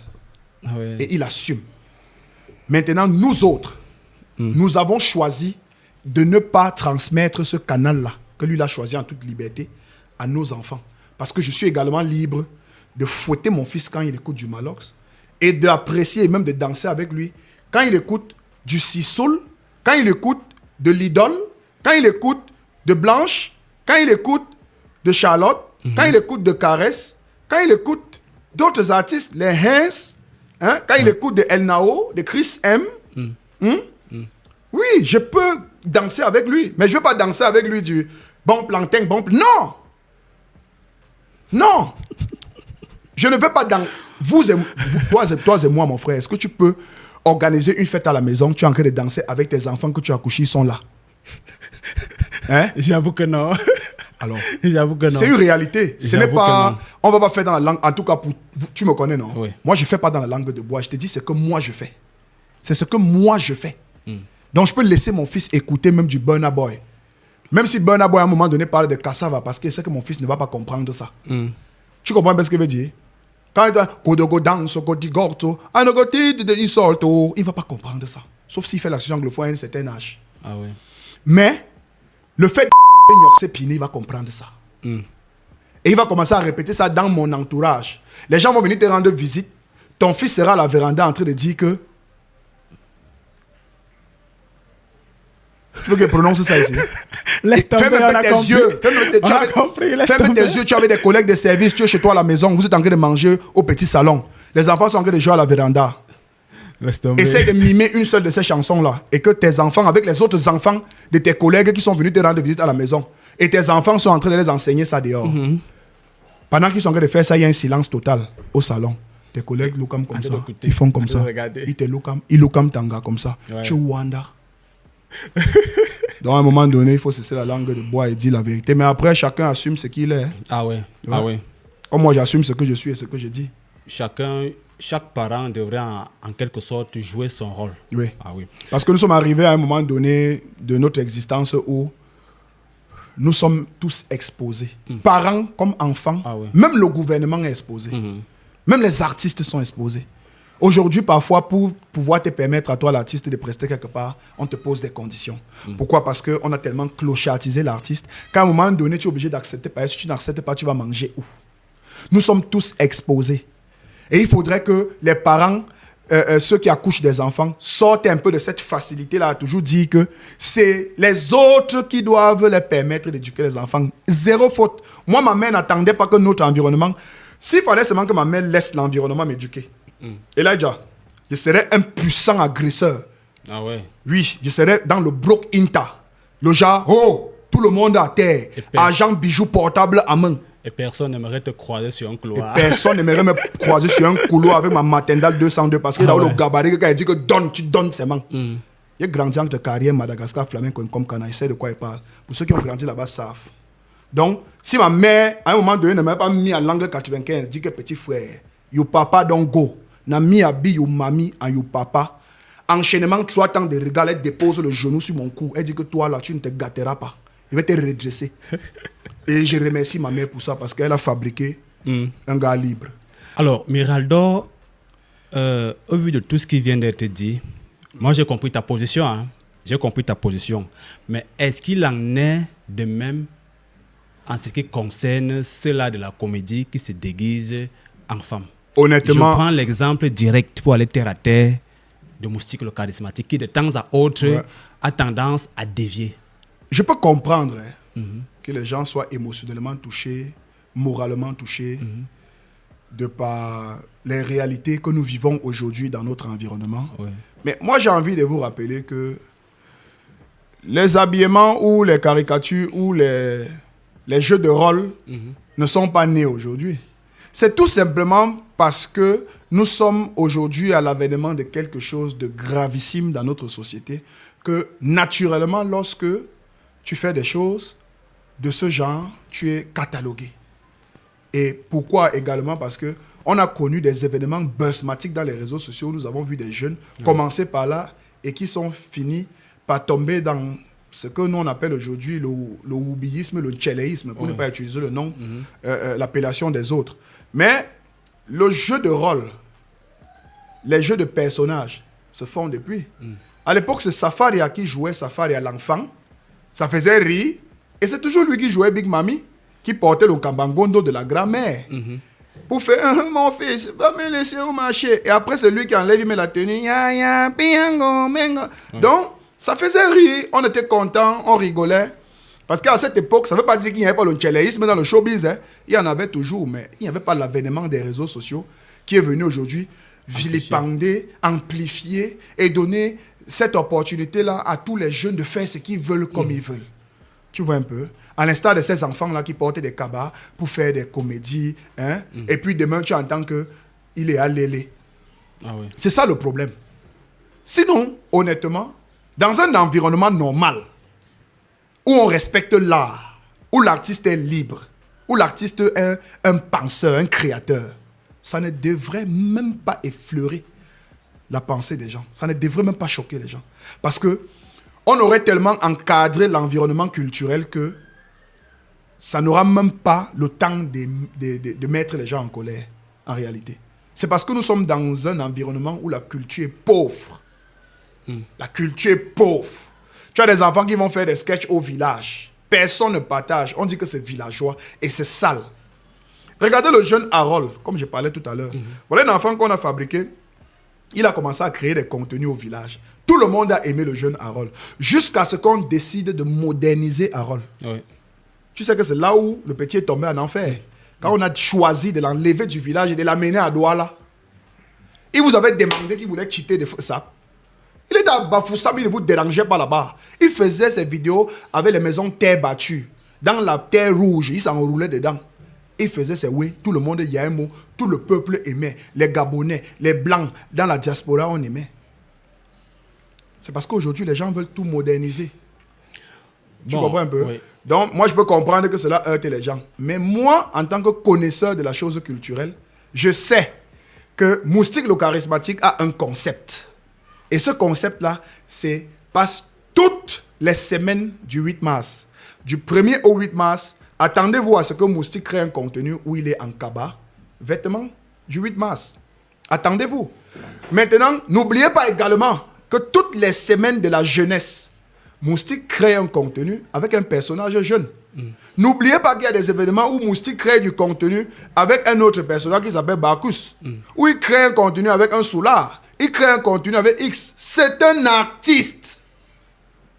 Et il assume. Maintenant, nous autres, nous avons choisi de ne pas transmettre ce canal-là, que lui a choisi en toute liberté, à nos enfants. Parce que je suis également libre de fouetter mon fils quand il écoute du Malox et d'apprécier et même de danser avec lui. Quand il écoute du Sissoul, quand il écoute de l'Idole, quand il écoute de Blanche, quand il écoute de Charlotte, quand il écoute de Caresse, quand il écoute d'autres artistes, les Hens, hein, quand il écoute de El Nao, de Chris M. Oui, je peux danser avec lui, mais je ne veux pas danser avec lui du bon plantain, bon... Non! Non! Je ne veux pas dans... Toi et moi, mon frère, est-ce que tu peux organiser une fête à la maison, tu es en train de danser avec tes enfants que tu as couchés, ils sont là? Hein? J'avoue que non. Alors, j'avoue que non. C'est une réalité. Ce n'est pas... On ne va pas faire dans la langue... En tout cas, tu me connais, non? Oui. Moi, je ne fais pas dans la langue de bois. Je te dis ce que moi, je fais. C'est ce que moi, je fais. Donc, je peux laisser mon fils écouter même du Burna Boy. Même si Burna Boy, à un moment donné, parle de cassava, parce qu'il sait que mon fils ne va pas comprendre ça. Tu comprends bien ce qu'il veut dire? Quand il dit « Kodogo danse, kodigorto, anogoti de isolto », il ne va pas comprendre ça. Sauf s'il fait l'action anglophone à un certain âge. Ah oui. Mais, le fait de Pini, il va comprendre ça. Et il va commencer à répéter ça dans mon entourage. Les gens vont venir te rendre visite. Ton fils sera à la véranda en train de dire que... Tu veux que je prononce ça ici? Ferme tes yeux. Ferme tes yeux. Tu avais des collègues de service. Tu es chez toi à la maison. Vous êtes en train de manger au petit salon. Les enfants sont en train de jouer à la véranda. Essaye de mimer une seule de ces chansons-là. Et que tes enfants, avec les autres enfants de tes collègues qui sont venus te rendre visite à la maison, et tes enfants sont en train de les enseigner ça dehors. Pendant qu'ils sont en train de faire ça, il y a un silence total au salon. Tes collègues lookam comme En ça. train d'écouter, Ils font en comme train ça. de regarder. Ils te lookam. Ils lookam tanga comme ça. Ouais. Tu wanda. Donc à un moment donné, il faut cesser la langue de bois et dire la vérité. Mais après, chacun assume ce qu'il est. Ah ouais. Ouais. Ah ouais. Comme moi, j'assume ce que je suis et ce que je dis. Chaque parent devrait en quelque sorte jouer son rôle. Oui. Ah oui. Parce que nous sommes arrivés à un moment donné de notre existence où nous sommes tous exposés. Parents comme enfants, Ah oui. même le gouvernement est exposé. Même les artistes sont exposés. Aujourd'hui, parfois, pour pouvoir te permettre à toi, l'artiste, de prester quelque part, on te pose des conditions. Pourquoi? Parce qu'on a tellement clochardisé l'artiste qu'à un moment donné, tu es obligé d'accepter. Parce que si tu n'acceptes pas, tu vas manger où? Nous sommes tous exposés. Et il faudrait que les parents, ceux qui accouchent des enfants, sortent un peu de cette facilité-là à toujours dire que c'est les autres qui doivent les permettre d'éduquer les enfants. Zéro faute. Moi, ma mère n'attendait pas que notre environnement... S'il fallait seulement que ma mère laisse l'environnement m'éduquer, Elijah, je serais un puissant agresseur. Ah ouais. Oui, je serais dans le bloc Inta. Le genre, oh, tout le monde à terre. Argent, bijoux, portable à main. Et personne n'aimerait te croiser sur un Et couloir. personne n'aimerait me croiser sur un couloir avec ma Matendal 202 parce que là où ouais. le gabarit, quand il dit que donne, tu donnes seulement. J'ai grandi en carrière Madagascar, flamenco, comme Kana, il sait de quoi il parle. Pour ceux qui ont grandi là-bas savent. Donc, si ma mère, à un moment donné, ne m'a pas mis en langue 95, dit que petit frère, you papa don't go. Na mi abi you mami and you papa. Enchaînement 3 temps de regard, elle dépose le genou sur mon cou. Elle dit que toi là, tu ne te gâteras pas. Il va te redresser. Et je remercie ma mère pour ça parce qu'elle a fabriqué un gars libre. Alors, Miraldo, au vu de tout ce qui vient d'être dit, moi j'ai compris ta position. Hein. J'ai compris ta position. Mais est-ce qu'il en est de même en ce qui concerne ceux-là de la comédie qui se déguisent en femme? Honnêtement, Je prends l'exemple direct pour aller terre à terre de Moustique le charismatique qui de temps à autre a tendance à dévier. je peux comprendre que les gens soient émotionnellement touchés, moralement touchés, de par les réalités que nous vivons aujourd'hui dans notre environnement. Ouais. Mais moi, j'ai envie de vous rappeler que les habillements ou les caricatures ou les jeux de rôle ne sont pas nés aujourd'hui. C'est tout simplement parce que nous sommes aujourd'hui à l'avènement de quelque chose de gravissime dans notre société que naturellement, lorsque tu fais des choses de ce genre, tu es catalogué. Et pourquoi également? Parce que on a connu des événements buzzmatiques dans les réseaux sociaux où nous avons vu des jeunes commencer par là et qui sont finis par tomber dans ce que nous on appelle aujourd'hui le wubisme, le tchéléisme, pour ne pas utiliser le nom, l'appellation des autres. Mais le jeu de rôle, les jeux de personnages se font depuis. À l'époque, c'est Safaria qui jouait Safaria l'enfant. Ça faisait rire. Et c'est toujours lui qui jouait Big Mami, qui portait le kambangondo de la grand-mère. Pour faire, mon fils, va me laisser au marché. Et après, c'est lui qui enlève, il met la tenue. Ya, ya, piango, mengo. Donc, ça faisait rire. On était contents, on rigolait. Parce qu'à cette époque, ça ne veut pas dire qu'il n'y avait pas le tchéléisme dans le showbiz. Hein. Il y en avait toujours, mais il n'y avait pas l'avènement des réseaux sociaux qui est venu aujourd'hui vilipender, amplifier et donner cette opportunité-là à tous les jeunes de faire ce qu'ils veulent comme ils veulent. Tu vois un peu? À l'instar de ces enfants-là qui portaient des cabas pour faire des comédies. Hein? Et puis demain, tu entends qu'il est à l'élé. Ah oui. C'est ça le problème. Sinon, honnêtement, dans un environnement normal, où on respecte l'art, où l'artiste est libre, où l'artiste est un penseur, un créateur, ça ne devrait même pas effleurer la pensée des gens. Ça ne devrait même pas choquer les gens. Parce que on aurait tellement encadré l'environnement culturel que ça n'aura même pas le temps de mettre les gens en colère, en réalité. C'est parce que nous sommes dans un environnement où la culture est pauvre. La culture est pauvre. Tu as des enfants qui vont faire des sketchs au village. Personne ne partage. On dit que c'est villageois et c'est sale. Regardez le jeune Harold, comme je parlais tout à l'heure. Voilà un enfant qu'on a fabriqué. Il a commencé à créer des contenus au village. Tout le monde a aimé le jeune Harold. Jusqu'à ce qu'on décide de moderniser Harold. Oui. Tu sais que c'est là où le petit est tombé en enfer. Quand on a choisi de l'enlever du village et de l'amener à Douala. Il vous avait demandé qu'il voulait quitter de ça. Il était à Bafoussam, il ne vous dérangeait pas là-bas. Il faisait ses vidéos avec les maisons terre battues. Dans la terre rouge, il s'enroulait dedans. il faisait ses oui, tout le monde y a un mot, tout le peuple aimait. Les Gabonais, les Blancs, dans la diaspora, on aimait. C'est parce qu'aujourd'hui, les gens veulent tout moderniser. Tu comprends un peu? Oui. Donc, moi, je peux comprendre que cela heurte les gens. Mais moi, en tant que connaisseur de la chose culturelle, je sais que Moustique le charismatique a un concept. Et ce concept-là, c'est passe toutes les semaines du 8 mars. Du 1er au 8 mars, attendez-vous à ce que Moustique crée un contenu où il est en cabas, vêtements du 8 mars. Attendez-vous. Maintenant, n'oubliez pas également que toutes les semaines de la jeunesse, Moustique crée un contenu avec un personnage jeune. N'oubliez pas qu'il y a des événements où Moustique crée du contenu avec un autre personnage qui s'appelle Bacchus. Où il crée un contenu avec un Soulard. Il crée un contenu avec X. C'est un artiste.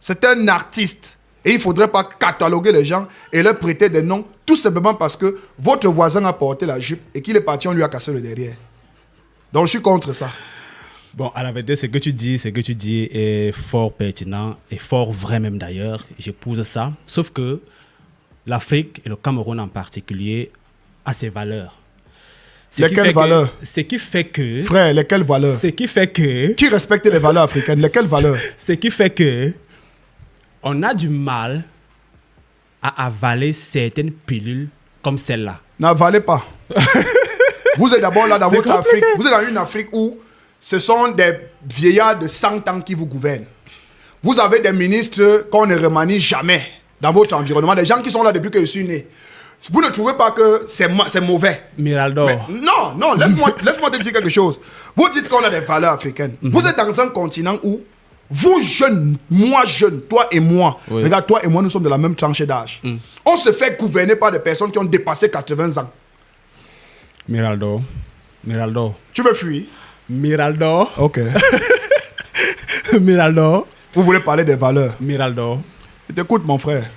C'est un artiste. Et il ne faudrait pas cataloguer les gens et leur prêter des noms tout simplement parce que votre voisin a porté la jupe et qu'il est parti, on lui a cassé le derrière. Donc je suis contre ça. Bon, à la vérité, ce que tu dis est fort pertinent et fort vrai même d'ailleurs. J'épouse ça. Sauf que l'Afrique et le Cameroun en particulier a ses valeurs. Lesquelles valeurs? Ce qui fait que... Frère, lesquelles valeurs? Ce qui fait que... Qui respecte les valeurs africaines? Lesquelles valeurs? Ce qui fait que on a du mal à avaler certaines pilules comme celle-là. N'avalez pas. Vous êtes d'abord là dans C'est votre complet. Afrique. Vous êtes dans une Afrique où ce sont des vieillards de 100 ans qui vous gouvernent. Vous avez des ministres qu'on ne remanie jamais dans votre environnement. Des gens qui sont là depuis que je suis né. Vous ne trouvez pas que c'est mauvais? Miraldo. Mais non, laisse-moi te dire quelque chose. Vous dites qu'on a des valeurs africaines. Vous êtes dans un continent où vous jeunes, moi jeune, toi et moi, Oui. regarde, toi et moi, nous sommes de la même tranche d'âge. On se fait gouverner par des personnes qui ont dépassé 80 ans. Miraldo. Tu veux fuir? Miraldo. Ok. Miraldo. Vous voulez parler des valeurs? Miraldo. Je t'écoute, mon frère.